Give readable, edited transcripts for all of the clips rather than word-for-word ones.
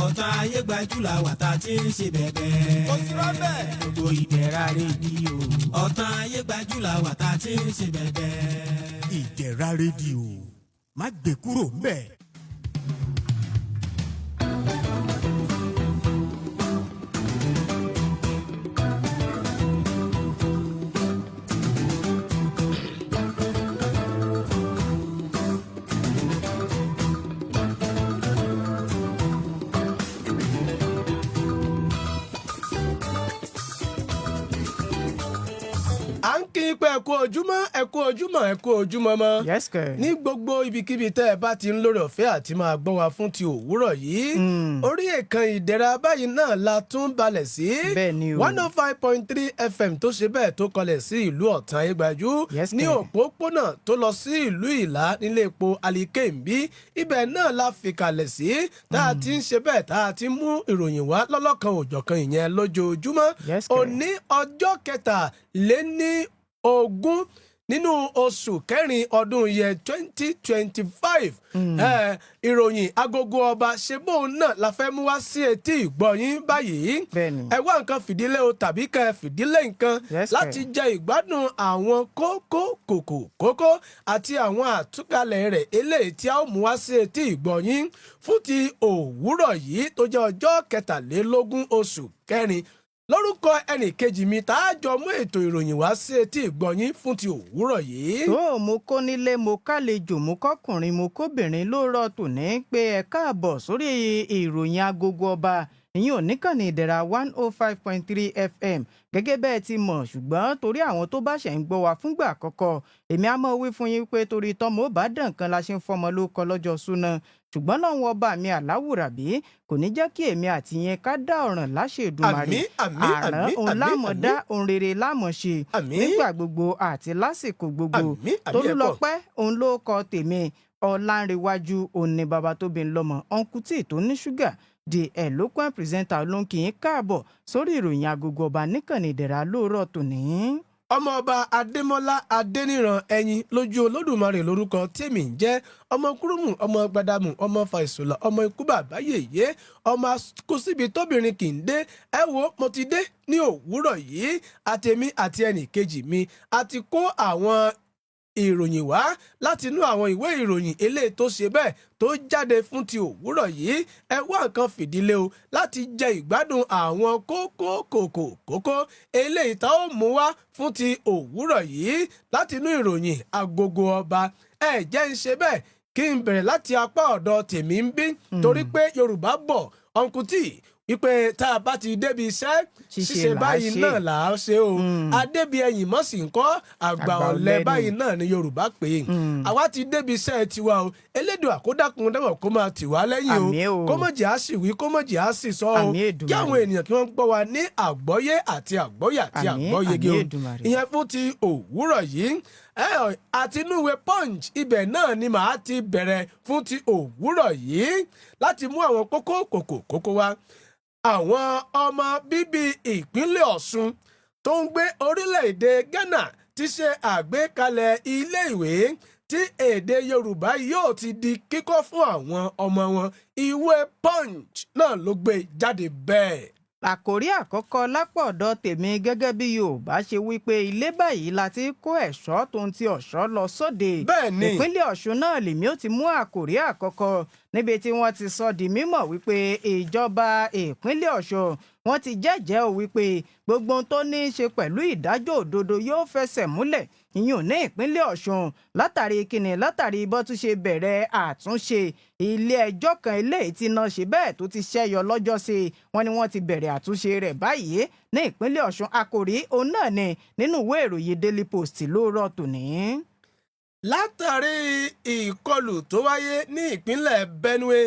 ọ̀tàn ayé gbajúlà wà tá a ti ń ṣe bẹ̀bẹ̀. kò sí rọ́bẹ̀. gbogbo Ìdẹ̀ra rédíò ọ̀tàn ayé gbajúlà wà tá a ti ń ṣe bẹ̀bẹ̀. Ìdẹ̀ra rédíò má gbé kúrò ńbẹ̀. ẹ̀kú ojúmọ́ ẹ̀kú ojúmọ́ mọ́. Yes, sir. Ní gbogbo ibikíbi tẹ́ ẹ bá ti ń lórí ọ̀fẹ́ àti máa gbọ́ wa fún ti òwúrọ̀ yìí. Orí ìkànnì Ìdẹ̀ra báyìí náà la tún balẹ̀ sí. Bẹ́ẹ̀ni o. 105.3 FM tó ṣe bẹ́ẹ̀ tó kọlẹ̀ sí ìlú Ọ̀tàn Ayégbájú. Yes, ní sir. òpópónà tó lọ sí ìlú Ìlá nílé epo Alikembi. Ibẹ̀ náà la fi kalẹ̀ sí. Tá a ti ń ṣe bẹ́ẹ̀ tá a ti ń mú ìròyìn wá lọ́lọ́kan òjọ̀kan ìyẹn lójoojúmọ́. Yes, sir. Òní ọjọ́ kẹtàléní-ogún nínú oṣù kẹrin ọdún yẹ 2025 ìròyìn agogo ọba ṣe bóun náà la fẹ́ mú wá sí etí ìgbọ̀yìn báyìí. Bẹ́ẹ̀ni. Ẹ wá nǹkan fìdílé o tàbí kẹ fìdílé nǹkan Yes, láti jẹ ìgbádùn àwọn kókó àti àwọn àtúkalẹ̀ rẹ̀ eléyìí tí a ó mú wá sí etí ìgbọ̀yìn fún ti òwúrọ̀ yìí tó jẹ́ ọjọ́ kẹtàlélógún oṣù kẹrin. Lórúkọ ẹnì kejì mi tá a jọ mú ètò ìròyìn wá sí etí ìgbọ̀nyín fún ti òwúrọ̀ yìí. tó mo kó nílé mo kálejò mo kọkùnrin mo kóbìnrin ló rọ tòní pé ẹ káàbọ̀ sórí ìròyìn agogo ọba ìyẹn ò níkànnì Ìdẹ̀ra 105.3 FM gẹ́gẹ́ bẹ́ẹ̀ ti mọ̀ ṣùgbọ́n torí àwọn tó bá ṣẹ̀ ń gbọ́ wa fúngbà àkọ́kọ́ èmi á mọ̀ wí fún yín pé torí tọ́mọ ó bá dàn kan la ṣe ń fọmọ lórúkọ lọ́jọ́ súná ṣùgbọ́n lọ́wọ́ ọba mi aláwùrábí kò ní jẹ́ kí èmi àti yẹn ká dá ọ̀ràn láṣẹ Èdùmàrè àrán òun lámọ̀dá òun rere lámọ̀ṣe nígbà gbogbo àti lásìkò gbogbo Tolúlọpẹ́ òun ló kọ tèmi Ọlanrewaju òun ni bàbá tó bí ń lọ́mọ ọ̀nkútì tó ní ṣúgà di eloquent presenter ló ń kí yín káàbọ̀ sórí ìròyìn agogo ọba níkànnì Ìdẹ̀ra lóòrọ̀ tòní. Ọmọọba Ademola Adeniran ẹyin lójú Olódùmarè lórúkọ tèmi ń jẹ́ ọmọ kúrúmù ọmọ gbadamu ọmọ fàìsùlà ọmọ ikú bàbá yèyé ọmọ kò síbi tóbìnrin kì í dé. Ẹ wo mo ti dé ní òwúrọ̀ yìí àtèmi àti ẹnì kejì mi àti kó àwọn ìròyìn wá láti inú àwọn ìwé ìròyìn eléyìí tó ṣe bẹ́ẹ̀ tó jáde fún ti òwúrọ̀ yìí. Ẹ wá nǹkan fìdílé o láti jẹ ìgbádùn àwọn kókó eléyìí tá ó mú wá fún ti òwúrọ̀ yìí láti inú ìròyìn agogo ọba. Ẹ jẹ́ ń ṣe bẹ́ẹ̀ kí n bẹ̀rẹ̀ láti apá ọ̀dọ̀ tèmi ń bí torí pé Yorùbá bọ̀ ọ̀nkùtì wípé tá a bá ti débi iṣẹ́ ṣíṣe báyìí náà là á ṣe o adébi ẹ̀yìn mọ́ sí nǹkan àgbà ọ̀lẹ báyìí náà ni Yorùbá pè é àwa ti débi iṣẹ́ tiwa o Elédùà àkódàkùn dẹ́wọ̀ kó máa tì wá lẹ́yìn o kó mọ̀ jẹ́ á sì wí kó mọ̀ jẹ́ á sì sọ o kí àwọn ènìyàn kí wọ́n gbọ́ wa ní àgbọ́yé àti àgbọ́yà àti àgbọ́yege o ìyẹn fún ti òwúrọ̀ yìí àtinúwé Punch ibẹ̀ náà ni màá ti bẹ̀rẹ̀ fún ti òwúrọ̀ yìí láti mú àwọn kókó wá. Àwọn ọmọ bíbí ìpínlẹ̀ Ọ̀ṣun tó ń gbé orílẹ̀-èdè Ghana ti ṣe àgbékalẹ̀ ilé-ìwé tí èdè Yorùbá yóò ti di kíkọ́ fún àwọn ọmọ wọn. Ìwé Punch náà ló gbé jáde bẹ́ẹ̀. Àkòrí àkọ́kọ́ lápò ọ̀dọ̀ tèmi gẹ́gẹ́ bí Yorùbá ṣe wí pé ilé báyìí la ti kó ẹ̀ṣọ́ tó ń ti ọ̀ṣọ́ lọ sóde. Bẹ́ẹ̀ni. Ìpínlẹ̀ Ọ̀ṣun náà lèmi ó ti mú àkòrí àkọ́kọ́ níbi tí wọ́n ti sọ di mímọ̀ wípé ìjọba ìpínlẹ̀ Ọ̀ṣun wọ́n ti jẹ́jẹ́ ò wípé gbogbo ohun tó ní í ṣe pẹ̀lú ìdájọ́ òdodo yóò fẹsẹ̀ múlẹ̀ ìyún ní ìpínlẹ̀ Ọ̀ṣun látàrí kíni látàrí bó tún ṣe bẹ̀rẹ̀ àtúnṣe ilé ẹjọ́ kan eléyìí tí náà ṣe bẹ́ẹ̀ tó ti ṣẹ́yọ lọ́jọ́ sí wọ́n ní wọ́n ti bẹ̀rẹ̀ àtúnṣe rẹ̀ báyìí ní ìpínlẹ̀ Ọ̀ṣun àkòrí òun náà ni nínú ìwé ìròyìn Daily Post lóòrọ̀ tòní. Látàrí ìkọlù tó wáyé ní ìpínlẹ̀ Benue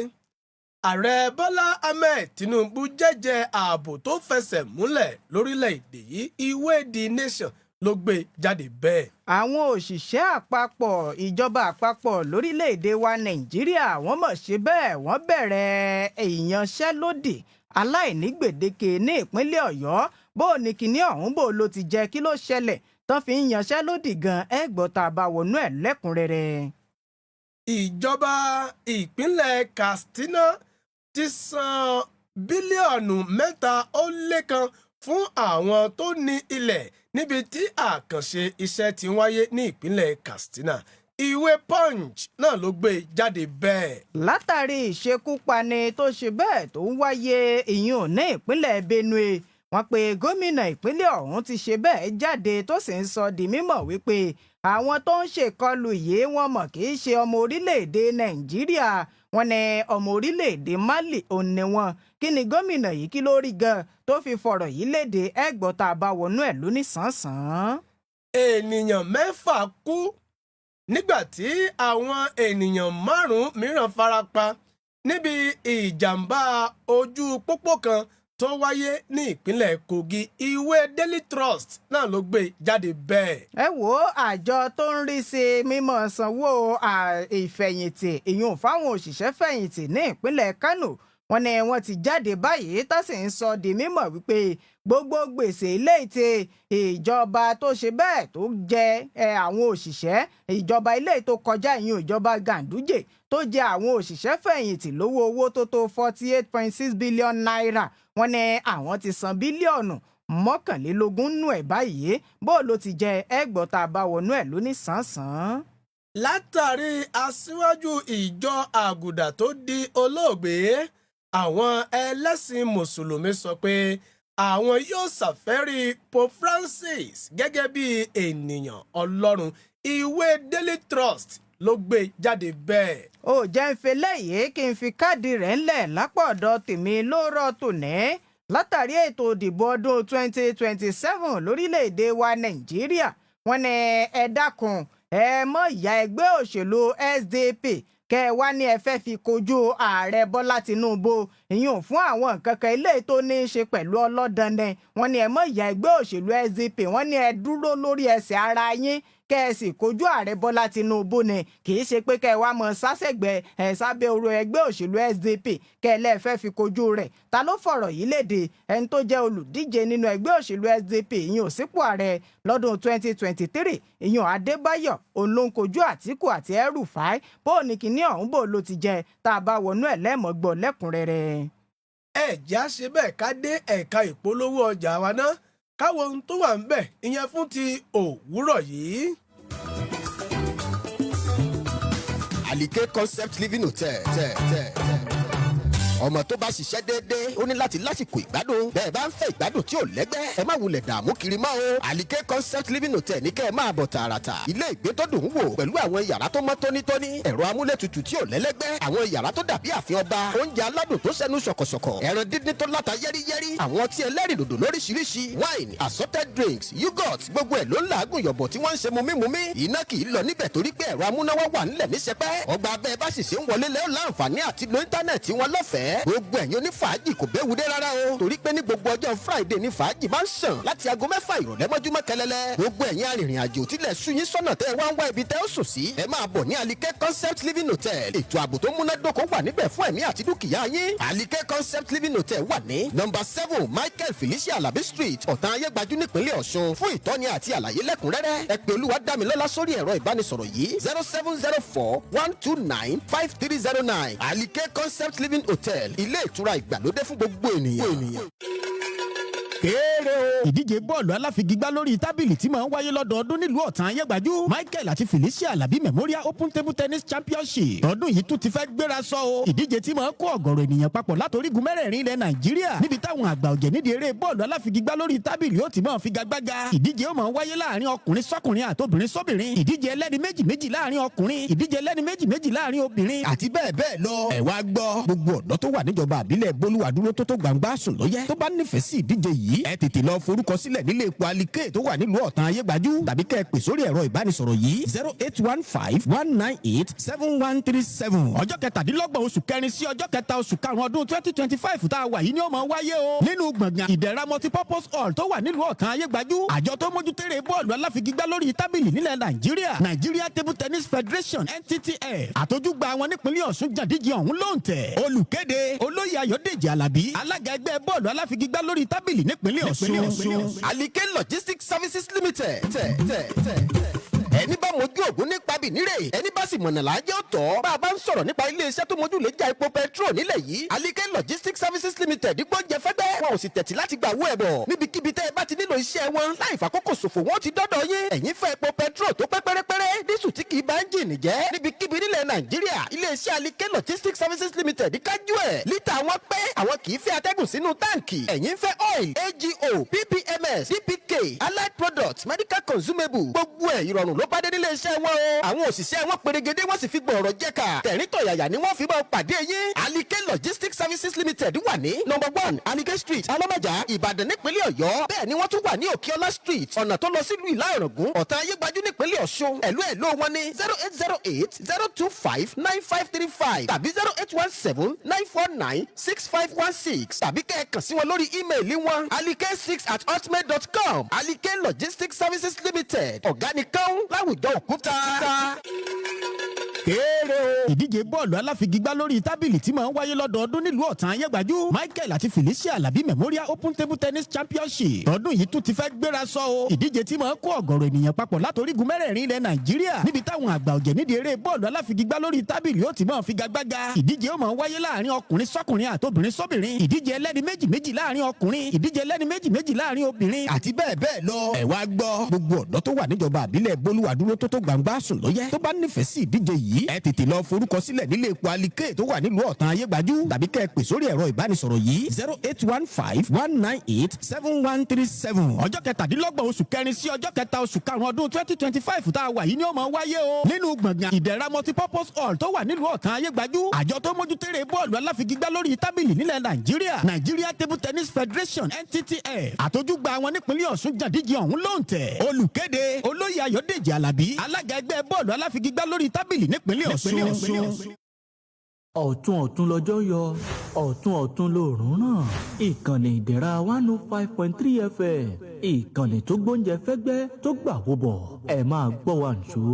Ààrẹ Bọ́lá Ahmed Tinubu jẹ́jẹ́ ààbò tó fẹsẹ̀ múlẹ̀ lórílẹ̀‐èdè yìí ìwé The Nation ló gbé jáde bẹ́ẹ̀. Àwọn òṣìṣẹ́ àpapọ̀ ìjọba àpapọ̀ lórílẹ̀‐èdè wa Nàìjíríà wọ́n mọ̀ ṣe bẹ́ẹ̀ wọ́n bẹ̀rẹ̀ ìyanṣẹ́lódì aláìní gbèdéke ní ìpínlẹ̀ Ọ̀yọ́ bó ní kinní ọ̀hún bó ló ti jẹ́ kí ló ṣẹlẹ̀ tán fi ń yanṣẹ́lódì gan ẹgbọ́ta bá wọnú ẹ̀ lẹ́kùnrẹ́rẹ́. Ìjọba ìpínlẹ̀ Katsina ti san bílíọ̀nù 3.1 fún àwọn tó ní ilẹ̀ níbi tí àkànṣe iṣẹ́ ti wáyé ní ìpínlẹ̀ Katsina. Ìwé Punch náà ló gbé jáde bẹ́ẹ̀. látàrí ìṣekúpani tó ṣe bẹ́ẹ̀ tó ń wáyé ìyún ní ìpínlẹ̀ Benue wọ́n pe gómìnà ìpínlẹ̀ ọ̀hún ti ṣe bẹ́ẹ̀ jáde tó sì ń sọ di mímọ̀ wípé àwọn tó ń ṣèkọlù yìí wọ́n mọ̀ kì í ṣe ọmọ orílẹ̀-èdè Nàìjíríà wọ́n ní ọmọ orílẹ̀-èdè Mali òun ni wọ́n. Kí ni gómìnà yìí kí ló rí gan tó fi fọ̀rọ̀ yìí léde ẹgbọ́n tá a bá wọnú ẹ̀ lónìí sàn-án. Ènìyàn 6 kú nígbà tí àwọn ènìyàn 5 mìíràn farapa níbi ìjàmbá ojú pópó kan tó wáyé ní ìpínlẹ̀ Kogi. Ìwé Daily Trust náà ló gbé jáde bẹ́ẹ̀. ẹ wo àjọ tó ń rí sí mímọ́ sanwó ìfẹ̀yìntì ìyún fáwọn òṣìṣẹ́ fẹ̀yìntì ní ìpínlẹ̀ Kano wọ́n ní wọ́n ti jáde báyìí tó sì ń sọ di mímọ̀ wípé gbogbo gbèsè ilé ìtì ìjọba tó ṣe bẹ́ẹ̀ tó jẹ àwọn òṣìṣẹ́ ìjọba ilé tó kọjá ìyún ìjọba Ganduje tó jẹ àwọn òṣìṣẹ́ fẹ̀yìntì lówó owó tó tó 48.6 billion naira wọ́n ní àwọn ti san bílíọ̀nù 21 nù ẹ̀ báyìí bó ló ti jẹ ẹgbọ́n tá a bá wọnú ẹ̀ lónìí sàn-án. Látàrí aṣíwájú ìjọ àgùdà tó di olóògbé, àwọn ẹlẹ́sìn mùsùlùmí sọ pé àwọn yóò ṣàfẹ́rí Pope Francis gẹ́gẹ́ bí ènìyàn Ọlọ́run. Ìwé Daily Trust ló gbé jáde bẹ́ẹ̀. ó jẹ́ ń fi lẹ́yìn kí n fi káàdì rẹ̀ ńlẹ̀ lápò ọ̀dọ̀ tèmi lóòrọ̀ tòní látàrí ètò ìdìbò ọdún 2027 lórílẹ̀‐èdè wa Nàìjíríà wọ́n ní ẹ dákun ẹ mọ́ ìyá ẹgbẹ́ òṣèlú SDP kẹ́ ẹ wá ní ẹ fẹ́ fi kojú ààrẹ Bọ́lá Tinubu ìyún fún àwọn nǹkan kan eléyìí tó ní í ṣe pẹ̀lú ọlọ́dọọdẹ wọ́n ní ẹ mọ́ ìyá ẹgbẹ́ òṣèlú SDP wọ́n ní ẹ dúró lórí ẹsẹ̀ ara yín kẹ́ ẹ sì kojú ààrẹ Bọ́lá Tinubu ni kì í ṣe pé kẹ́ ẹ wá mọ sásẹ̀gbẹ́ ẹ̀ sábẹ́ oró ẹgbẹ́ òṣèlú SDP kẹ́ ẹ lẹ́ẹ̀fẹ́ fi kojú rẹ̀ ta ló fọ̀rọ̀ yìí léde ẹni tó jẹ́ olùdíje nínú ẹgbẹ́ òṣèlú SDP ìyún sípò ààrẹ lọ́dún 2023 ìyún Adébáyọ̀ òun ló ń kojú Àtíkù àti El-Rufai bó ní kinní ọ̀hún bò ló ti jẹ tá a bá wọnú ẹ̀ lẹ́mọ̀gbọ́ lẹ́kùnrẹ́rẹ́. Ẹ̀já ṣe bẹ́ẹ̀ ká dé ẹ̀ka ìpolówó ọjà wa náà káwọn ohun tó wà ń bẹ̀ ìyẹn fún ti òwúrọ̀ yìí. Alike Concept Living Hotel ọmọ tó bá ṣiṣẹ́ déédéé ó ní láti lásìkò ìgbádùn bẹ́ẹ̀ bá ń fẹ́ ìgbádùn tí ò lẹ́gbẹ́ ẹ má wulẹ̀ dààmú kiri mọ́ o. Alike Concept Living Hotel ní kẹ́ ẹ máa bọ̀ tààràtà ilé ìgbé tó dùn ún wò pẹ̀lú àwọn yàrá tó mọ́ tónítóní ẹ̀rọ amúlétutù tí ò lẹ́lẹ́gbẹ́ àwọn yàrá tó dàbí ààfin ọba oúnjẹ aládùn tó sẹ́nu ṣọ̀kọ̀ṣọ̀kọ̀ ẹran dídín tó láta yẹ́rìyẹ́rì àwọn ọtí ẹlẹ́rìndòdò lóríṣiríṣi wine assorted drinks yogurt gbogbo ẹ̀ ló ń làágùn yọ̀bọ̀ tí wọ́n ń ṣe mumímumí iná kì í lọ níbẹ̀ torí pé ẹ̀rọ amúnáwá wà nílẹ̀ ní sẹpẹ́ ọgbà abẹ́ bá sì ṣe ń wọlé lẹ́yìn láǹfààní àti lo íńtánẹ̀tì wọn lọ́fẹ̀ẹ́ gbogbo ẹ̀yin onífàájì kò bẹ́ẹ̀ wúdé rárá o torí pé ní gbogbo ọjọ́ Friday ní fàájì máa ń sàn láti aago 6 ìrọ̀lẹ́ mọ́júmọ́ kẹlẹ́lẹ́ gbogbo ẹ̀yin arìnrìn àjò tilẹ̀ ṣúyín sọ́nà tẹ́ ẹ wá ń wá ibi tẹ́ ó sùn sí ẹ máa bọ̀ ní Alike Concept Living Hotel ètò ààbò tó múnádóko wà níbẹ̀ fún ẹ̀mí àti dúkìá yín Alike Concept Living Hotel wà ní nọ́mbà 7 Michael Felicia Alabi Street ọ̀tàn ayégbájú nípínlẹ̀ Ọ̀ṣun fún ìtọ́ni àti àlàyé lẹ́kùnrẹ́rẹ́ ẹ pè Olúwadámilọ́lá sórí ẹ̀rọ ìbánisọ̀rọ̀ yìí 0704 129 5309 Alike Concept Living Hotel ilé ìtura ìgbàlódé fún gbogbo ènìyàn. Kéré o. Ìdíje bọ́ọ̀lù aláfigigbá lórí tábìlì tí máa ń wáyé lọ́dọọdún nílùú Ọ̀tàn Ayégbájú. Michael àti Felicia Alabi Memorial Open Table Tennis Championship. Ọdún yìí tún ti fẹ́ gbéra sọ o. Ìdíje tí máa ń kó ọ̀gọ̀rọ̀ ènìyàn papọ̀ látorígun mẹ́rẹ̀ẹ̀rin ilẹ̀ Nàìjíríà. Níbi táwọn àgbà ọ̀jẹ̀ nídìí eré bọ́ọ̀lù aláfigigbá lórí tábìlì ó ti máa figagbága. Ìdíje ó máa wáyé láàrin ọkùnrin sọ́kùnrin àtobìnrin sóbìnrin. Ìdíje ẹlẹ́ni méjì láàrin ọkùnrin. Ìdíje ẹlẹ́ni méjì láàrin obìnrin. Àti bẹ́ẹ̀ bẹ́ẹ̀ lọ. Ẹ wá gbọ́. Gbogbo ọ̀dọ́ tó wà níjọba àbílẹ̀ Bolúwadúró tó gbangba sùn lóyẹ́. Tó bá nífẹ̀ẹ́ sí ìdíje yìí, ẹ tètè lọ forúkọ sílẹ̀ nílé epo Alike tó wà nílùú Ọ̀tàn Ayégbájú tàbí kẹ́ ẹ pè sórí ẹ̀rọ ìbánisọ̀rọ̀ yìí 08151987137. ọjọ́ 17 oṣù kẹrin sí ọjọ́ 3 oṣù karùn-ún ọdún 2025 tá a wà yìí ni ó máa wáyé o. nínú gbọ̀ngàn Idera multipurpose hall tó wà nílùú Ọ̀tàn Ayégbájú. àjọ tó mójútéré bọ́ọ̀lù aláfigigbá lórí tábìlì nílẹ̀ Nàìjíríà Nigeria Table Tennis Federation NTTF àtójúgba àwọn nípínlẹ̀ Ọ̀ṣun jàdíje ọ̀hún lóǹtẹ̀. olùkéde Olóyè Ayọ̀dèjì Alábí alága ẹgbẹ́ bọ́ọ̀lù aláfigigbá lórí tábìlì nípínlẹ̀ Ọ̀ṣun. Alike Logistics Services Limited. ẹni bá mojú ògún nípa bìnírè ẹni bá sì mọ̀nà láàjẹ́ ọ̀tọ̀ bá a bá ń sọ̀rọ̀ nípa iléeṣẹ́ tó mojú lè já epo petrol nílẹ̀ yìí Alike Logistics Services Limited gbọ́njẹ fẹ́gbẹ́ wọn ò sì tẹ̀tí láti gbà wó ẹ̀bọ̀ níbikíbi tẹ́ ẹ bá ti nílò iṣẹ́ wọn láì fàkókò ṣòfò wọn ti dọ́dọ̀ yín ẹ̀yin fẹ́ epo petrol tó pẹ́ pẹ́rẹ́pẹ́rẹ́ dísù tí kì í bá ń jìnnì jẹ́ níbikíbi nílẹ̀ Nàìjíríà iléeṣẹ́ Alike Logistics Services Limited kájú ẹ̀ lítà wọn pé àwọn kì í fẹ́ atẹ́gùn sínú táǹkì ẹ̀yin fẹ́ oil AGO PPMS DPK allied products medical consumable gbogbo ẹ̀ ìrọ̀rùn ló bá dé nílé iṣẹ́ wọn o àwọn òṣìṣẹ́ wọn perégedé wọ́n sì fi gbọ̀ọ̀rọ̀ jẹ́ka tẹ̀ríntọ̀yàyà ni wọ́n fi máa pàdé yín Alike Logistics Services Limited wà ní #1 Anike Street Alọ́mọjà Ìbàdàn nípínlẹ̀ Ọ̀yọ́ bẹ́ẹ̀ ni wọ́n tún wà ní Òkèọlá Street ọ̀nà tó lọ sílùú Ìlá Ọ̀ràngún Ọ̀tà Ayégbájú nípínlẹ̀ Ọ̀ṣun ẹ̀lú wọn ní 08080259535 tàbí 08179496516 tàbí kẹ́ ẹ kàn sí wọn lórí ímeèlì wọn alike6@hotmail.com Alike Logistics Services Limited ọ̀gá nìkan láwùjọ òkúta. kéré o. ìdíje bọ́ọ̀lù aláfigigbá lórí tábìlì tí máa ń wáyé lọ́dọọdún nílùú ọ̀tàn ayégbájú Michael àti Felicia Alabi Memorial Open Table Tennis Championship tọdún yìí tún ti fẹ́ gbéra sọ o. ìdíje tí máa ń kó ọ̀gọ̀rọ̀ ènìyàn papọ̀ látorígun mẹ́rẹ̀ẹ̀rin ilẹ̀ Nàìjíríà níbi táwọn àgbà ọ̀jẹ̀ nídìí eré bọ́ọ̀lù aláfigigbá lórí tábìlì ó ti máa figagbága. ìdíje ó máa wáyé láàrin ọkùnrin sọ́kùnrin àtobìnrin sóbìnrin ìdíje ẹlẹ́ni méjì láàrin ọkùnrin ìdíje ẹlẹ́ni méjì láàrin obìnrin àti bẹ́ẹ̀ bẹ́ẹ̀ lọ. ẹ wá gbọ́ gbogbo ọ̀dọ́ tó wà níjọba àbílẹ̀ Bolúwadúró tó gbangba sùn lóyẹ́ tó bá nífẹ̀ẹ́ sí ìdíje yìí ẹ tètè lọ forúkọ sílẹ̀ nílé epo Alike tó wà nílùú ọ̀tàn ayégbájú tàbí kẹ́ ẹ pè sórí ẹ̀rọ ìbánisọ̀rọ̀ yìí 08151987137. ọjọ́ kẹtàdínlọ́gbọ̀n oṣù kẹrin sí ọjọ́ kẹta oṣù karùn-ún ọdún 2025 tá a wà yìí ni ó máa wáyé o. nínú gbọ̀ngàn Idera multipurpose hall tó wà nílùú ọ̀tàn ayégbájú àjọ tó mójútéré bọ́ọ̀lù aláfigigbá lórí tábìlì nílẹ̀ Nàìjíríà Nigeria Table Tennis Federation NTTF àtójúgba wọn nípínlẹ̀ Ọ̀ṣun jàdíje ọ̀hún lóǹtẹ̀. olùkéde olóyè Ayọ̀dèjì Alábí alága ẹgbẹ́ bọ́ọ̀lù aláfigigbá lórí tábìlì nípínlẹ̀ Ọ̀ṣun. ọ̀tún lọ́jọ́ yọ ọ̀tún lòórùn ràn ìkànnì Idera 105.3 FM ìkànnì tó gbóúnjẹ fẹ́gbẹ́ tó gbà wó bọ̀ ẹ máa gbọ́ wa nṣó.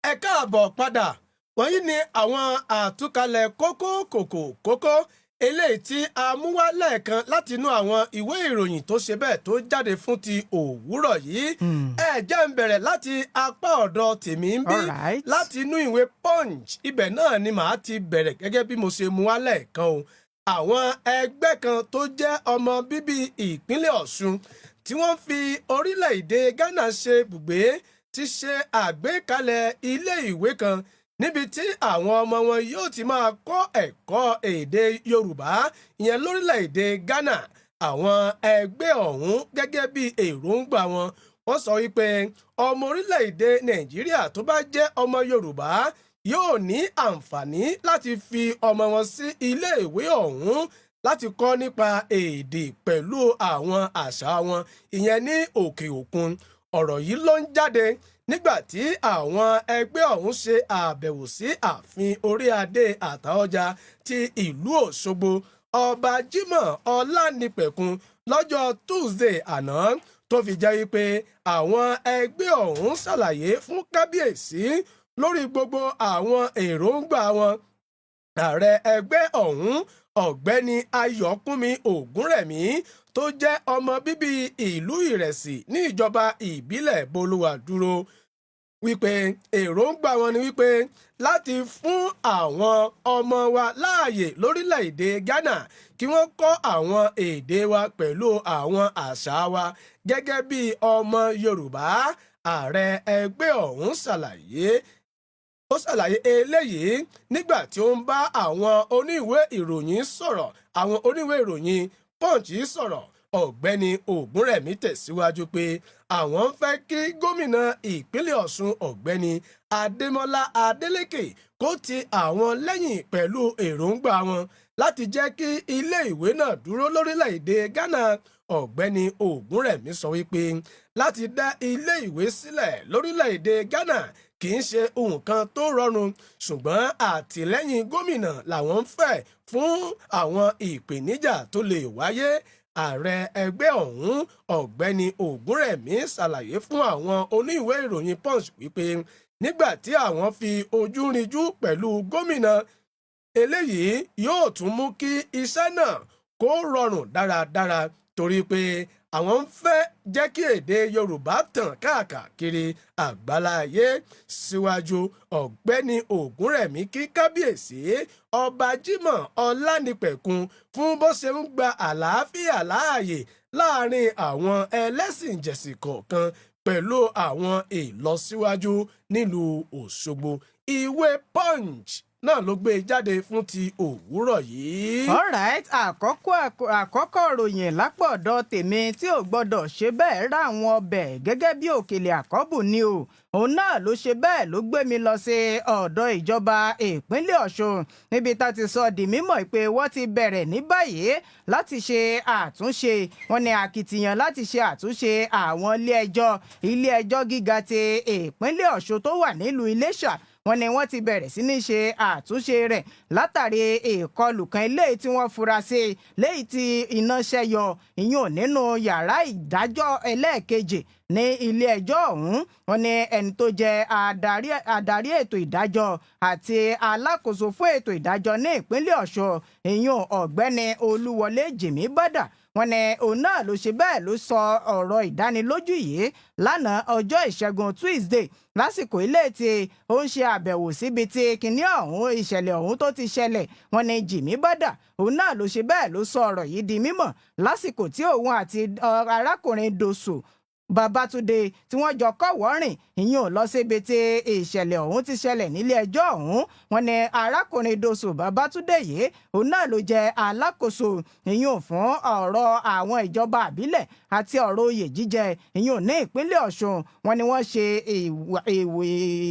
ẹ káàbọ̀ padà wọ̀nyí ni àwọn àtúkalẹ̀ kókó eléyìí tí a mú wá lẹ́ẹ̀kan láti inú àwọn ìwé ìròyìn tó ṣe bẹ́ẹ̀ tó jáde fún ti òwúrọ̀ yìí ẹ jẹ́ ń bẹ̀rẹ̀ láti apá ọ̀dọ̀ tèmi ń bí láti inú ìwé Punch ibẹ̀ náà ni màá ti bẹ̀rẹ̀ gẹ́gẹ́ bí mo ṣe mú wá lẹ́ẹ̀kan o àwọn ẹgbẹ́ kan tó jẹ́ ọmọ bíbí ìpínlẹ̀ Ọ̀ṣun tí wọ́n fi orílẹ̀-èdè Ghana ṣe ibùgbé ti ṣe àgbékalẹ̀ ilé ìwé kan níbi tí àwọn ọmọ wọn yóò ti máa kọ́ ẹ̀kọ́ èdè Yorùbá ìyẹn lórílẹ̀‐èdè Ghana àwọn ẹgbẹ́ ọ̀hún gẹ́gẹ́ bí èròǹgbà wọn wọ́n sọ wípé ọmọ orílẹ̀‐èdè Nàìjíríà tó bá jẹ́ ọmọ Yorùbá yóò ní àǹfààní láti fi ọmọ wọn sí ilé ìwé ọ̀hún láti kọ́ nípa èdè pẹ̀lú àwọn àṣà wọn ìyẹn ní òkè òkun ọ̀rọ̀ yìí ló ń jáde nígbà tí àwọn ẹgbẹ́ ọ̀hún ṣe àbẹ̀wò sí ààfin orí adé Àtaọ́jà ti ìlú Òṣogbo ọba Jimoh Ọlánìpẹ̀kun lọ́jọ́ Tuesday àná tó fi jẹ́ wípé àwọn ẹgbẹ́ ọ̀hún ṣàlàyé fún kábíyèsí lórí gbogbo àwọn èròǹgbà wọn ààrẹ ẹgbẹ́ ọ̀hún ọ̀gbẹ́ni Ayọ̀kúnmi Ògúnrẹ̀mí tó jẹ́ ọmọ bíbí ìlú Ìrẹsì ní ìjọba ìbílẹ̀ Bolúwadúró wípé èròǹgbà wọn ni wípé láti fún àwọn ọmọ wa láàyè lórílẹ̀‐èdè Ghana kí wọ́n kọ́ àwọn èdè wa pẹ̀lú àwọn àṣà wa gẹ́gẹ́ bí ọmọ Yorùbá ààrẹ ẹgbẹ́ ọ̀hún ó ṣàlàyé eléyìí nígbà tí ó ń bá àwọn oníwèé ìròyìn sọ̀rọ̀ àwọn oníwèé ìròyìn Punch sọ̀rọ̀ ọ̀gbẹ́ni Ògúnrẹ̀mí tẹ̀síwájú pé àwọn ń fẹ́ kí gómìnà ìpínlẹ̀ Ọ̀ṣun ọ̀gbẹ́ni Adémọ́lá Adélékè kó ti àwọn lẹ́yìn pẹ̀lú èròǹgbà wọn láti jẹ́ kí ilé ìwé náà dúró lórílẹ̀‐èdè Ghana ọ̀gbẹ́ni Ògúnrẹ̀mí sọ wípé láti dá ilé ìwé sílẹ̀ lórílẹ̀‐èdè Ghana kì í ṣe nǹkan tó rọrùn ṣùgbọ́n àtìlẹ́yìn gómìnà làwọn ń fẹ́ fún àwọn ìpèníjà tó lè wáyé ààrẹ ẹgbẹ́ ọ̀hún ọ̀gbẹ́ni ògúnrẹ̀mí ṣàlàyé fún àwọn oníwèé ìròyìn punch wípé nígbà tí àwọn fi ojú rinjú pẹ̀lú gómìnà eléyìí yóò tún mú kí iṣẹ́ náà kó rọrùn dáradára torí pé àwọn ń fẹ́ jẹ́ kí èdè yorùbá tàn káàkiri àgbáláyé. Síwájú ọ̀gbẹ́ni ògúnrẹ̀mí kí kábíyèsí ọba Jímọ̀ ọlánìpẹ̀kun fún bó ṣe ń gba àlàáfíà láàyè láàrin àwọn ẹlẹ́sìn ìjẹ̀sìn kọ̀ọ̀kan pẹ̀lú àwọn ìlọsíwájú nílùú Òṣogbo. Ìwé punch náà ló gbé jáde fún ti òwúrọ̀ yìí. alright àkọ́kọ́ ròyìn lápọ̀dọ̀ tèmi tí ò gbọ́dọ̀ ṣe bẹ́ẹ̀ rà àwọn ọbẹ̀ gẹ́gẹ́ bí òkèlè àkọ́bù ni o òun náà ló ṣe bẹ́ẹ̀ ló gbé mi lọ sí ọ̀dọ̀ ìjọba ìpínlẹ̀ Ọ̀ṣun níbi tá ti sọ di mímọ̀ pé wọ́n ti bẹ̀rẹ̀ ní báyìí láti ṣe àtúnṣe wọn ní akitiyan láti ṣe àtúnṣe àwọn ilé ẹjọ́ gíga ti ìpínlẹ̀ Ọ̀ṣun tó wà nílùú Iléṣà wọ́n ní wọ́n ti bẹ̀rẹ̀ sí ní ṣe àtúnṣe rẹ̀ látàrí ìkọlù kan eléyìí tí wọ́n fura sí léyìí tí iná ṣẹ́yọ ìyún nínú yàrá ìdájọ́ ẹlẹ́ẹ̀kejì ní ilé ẹjọ́ ọ̀hún. Wọ́n ní ẹni tó jẹ́ adarí ètò ìdájọ́ àti alákòóso fún ètò ìdájọ́ ní ìpínlẹ̀ Ọ̀ṣun ìyún ọ̀gbẹ́ni Olúwọlé Jìmí Bádà wọ́n ní òun náà ló ṣe bẹ́ẹ̀ ló sọ ọ̀rọ̀ ìdánilójú yìí lánàá ọjọ́ ìṣẹ́gun Tuesday lásìkò ilé tí ó ń ṣe àbẹ̀wò síbi tí kinní ọ̀hún ìṣẹ̀lẹ̀ ọ̀hún tó ti ṣẹlẹ̀. Wọ́n ní Jìmí Bádà òun náà ló ṣe bẹ́ẹ̀ ló sọ ọ̀rọ̀ yìí di mímọ̀ lásìkò tí òun àti arákùnrin Dòsù Babátúndé tí wọ́n jọ kọ́wọ́rìn ìyún lọ síbi tí ìṣẹ̀lẹ̀ ọ̀hún ti ṣẹlẹ̀ nílé ẹjọ́ ọ̀hún. Wọ́n ní arákùnrin Dòsù Babátúndé yìí òun náà ló jẹ́ alákòóso ìyún fún ọ̀rọ̀ àwọn ìjọba àbílẹ̀ àti ọ̀rọ̀ oyè jíjẹ ìyún ní ìpínlẹ̀ Ọ̀ṣun. Wọ́n ní wọ́n ṣe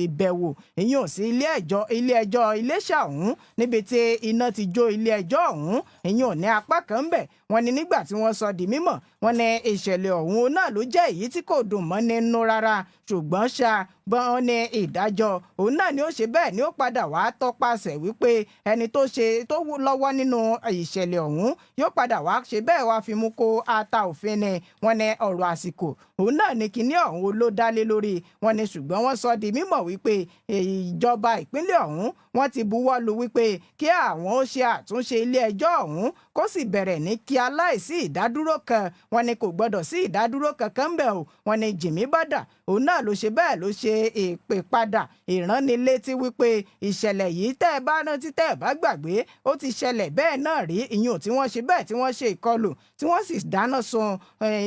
ìbẹ̀wò ìyún sí ilé ẹjọ́ Iléṣà ọ̀hún níbi tí iná ti jó ilé ẹjọ́ ọ̀hún ìyún ní apá kan ń bẹ̀. Wọ́n ní nígbà tí wọ́n sọ di mímọ̀ wọ́n ní ìṣẹ̀lẹ̀ ọ̀hún náà ló jẹ́ èyí tí kò dùn mọ́ nínú rárá ṣùgbọ́n ṣá bọ́n ní ìdájọ́ òun náà ni ó ṣe bẹ́ẹ̀ ni ó padà wá tọpasẹ̀ wípé ẹni tó lọ́wọ́ nínú ìṣẹ̀lẹ̀ ọ̀hún yóò padà wá ṣe bẹ́ẹ̀ wá fi mú kó ata òfin ni. Wọ́n ní ọ̀rọ̀ àsìkò òun náà ni kinní ọ̀hún ló dálé lórí. Wọ́n ní ṣùgbọ́n wọ́n sọ di mímọ̀ wípé ìjọba ìpínlẹ̀ ọ̀hún wọ́n ti buwọ́ lu wípé kí àwọn ó ṣe àtúnṣe ilé ẹjọ́ ọ̀hún kó sì bẹ̀rẹ̀ ní kí aláìsí ìdádúró kan. Wọ́n ní kò gbọ́dọ̀ sí ìdádúró kankan ń bẹ̀ o. Wọ́n ní Jìmí Bádà òun náà ló ṣe bẹ́ẹ̀ ló ṣe ìpè padà ìránnilétí wípé ìṣẹ̀lẹ̀ yìí tẹ́ ẹ bá rántí tẹ́ ẹ bá gbàgbé ó ti ṣẹlẹ̀ bẹ́ẹ̀ náà rí ìyún tí wọ́n ṣe bẹ́ẹ̀ tí wọ́n ṣe ìkọlù tí wọ́n sì dáná sun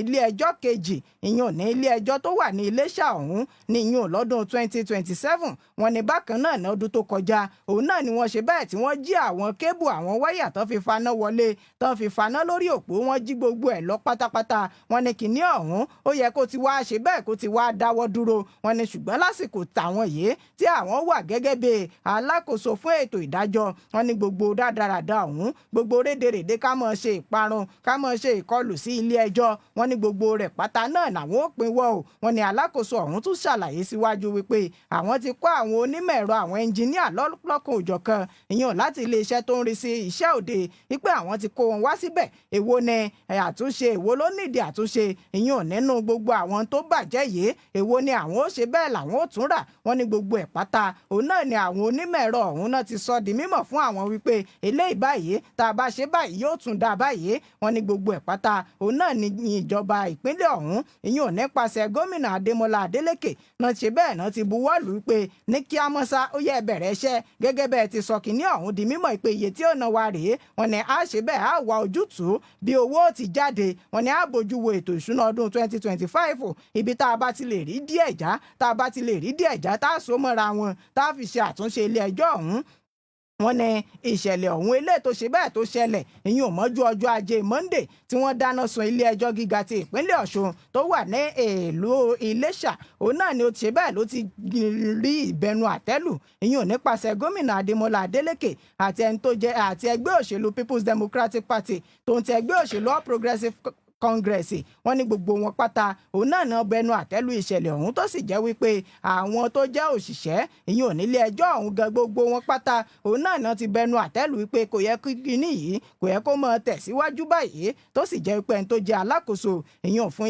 ilé ẹjọ́ kejì ìyún ní ilé ẹjọ́ tó wà ní Iléṣà ọ̀hún ní ìyún lọ́dún 2027. Wọ́n ní bákan náà ní ọdún tó kọjá òun náà ni wọ́n ṣe bẹ́ẹ̀ tí wọ́n jí àwọn kébù àwọn wáyà tán fi faná wọlé tán fi faná lórí òpó wọ́n jí gbogbo ẹ̀ lọ pátápátá. Wọ́n ní kinní ọ̀hún ó yẹ kó ti wá ṣe bẹ́ẹ̀ kó ti wá dáwọ́ dúró. Wọ́n ní ṣùgbọ́n lásìkò tàwọn yìí tí àwọn wà gẹ́gẹ́ bí alákòóso fún ètò ìdájọ́ wọ́n ní gbogbo dáradára ọ̀hún gbogbo rédèrèdè ká mọ̀ ṣe ìparun ká mọ̀ ṣe ìkọlù sí ilé ẹjọ́ wọ́n ní gbogbo rẹ̀ pátá náà làwọn ò pín wọ́ o. Wọ́n ní alákòóso ọ̀hún tún ṣàlàyé síwájú wípé àwọn ti kọ́ àwọn onímọ̀ ẹ̀rọ àwọn ẹnjìníà lọ́kàn òjọ̀kan ìyẹn láti iléeṣẹ́ tó ń rí sí iṣẹ́ òde wípé àwọn ti kó wọn wá síbẹ̀ èwo ni àtúnṣe èwo ló nídìí àtúnṣe ìyẹn nínú gbogbo àwọn tó bàjẹ́ yìí èwo ni àwọn ó ṣe bẹ́ẹ̀ làwọn ó tún rà. Wọ́n ní gbogbo ẹ̀ pátá òun náà ni àwọn onímọ̀ ẹ̀rọ ọ̀hún náà ti sọ di mímọ̀ fún àwọn wípé eléyìí báyìí tá a bá ṣe báyìí yóò tún dá báyìí. Wọ́n ní gbogbo ẹ̀ pátá òun náà ni ìjọba ìpínlẹ̀ ọ̀hún ìyẹn nípasẹ̀ gómìnà Adémọlá Adélékè náà ṣe bẹ́ẹ̀ náà ti buwọ́ lù ú pé ní kí á mọ́sá ó yẹ bẹ̀rẹ̀ iṣẹ́ gẹ́gẹ́ bẹ́ẹ̀ ti sọ kínní ọ̀hún di mímọ̀ pé iye tí ó ná wa rèé. Wọ́n ní á ṣe bẹ́ẹ̀ á wá ojútùú bí owó ti jáde. Wọ́n ní á bójú wo ètò ìṣúná ọdún 2025 ibi tá a bá ti lè rí díẹ̀ já tá a bá ti lè rí díẹ̀ já tá a so mọ́ra wọn tá a fi ṣe àtúnṣe ilé ẹjọ́ ọ̀hún. Wọ́n ní ìṣẹ̀lẹ̀ ọ̀hún eléyìí tó ṣe bẹ́ẹ̀ tó ṣẹlẹ̀ ìyún mọ́jú ọjọ́ ajé Monday tí wọ́n dáná sun ilé ẹjọ́ gíga ti ìpínlẹ̀ Ọ̀ṣun tó wà ní ìlú Iléṣà òun náà ni ó ṣe bẹ́ẹ̀ ló ti rí ìbẹnu àtẹ́lù ìyún nípasẹ̀ gómìnà Adémọlá Adélékè àti ẹni tó jẹ́ àti ẹgbẹ́ òṣèlú People's Democratic Party tó ń ti ẹgbẹ́ òṣèlú All Progressives Congress wọ́n ní gbogbo wọn pátá òun náà náà bẹnu àtẹ́lù ìṣẹ̀lẹ̀ ọ̀hún tó sì jẹ́ wípé àwọn tó jẹ́ òṣìṣẹ́ ìyẹn ò nílé ẹjọ́ ọ̀hún gan gbogbo wọn pátá òun náà náà ti bẹnu àtẹ́lù wípé kò yẹ kíní yìí kò yẹ kó máa tẹ̀síwájú báyìí tó sì jẹ́ wípé ẹni tó jẹ́ alákòóso ìyẹn fún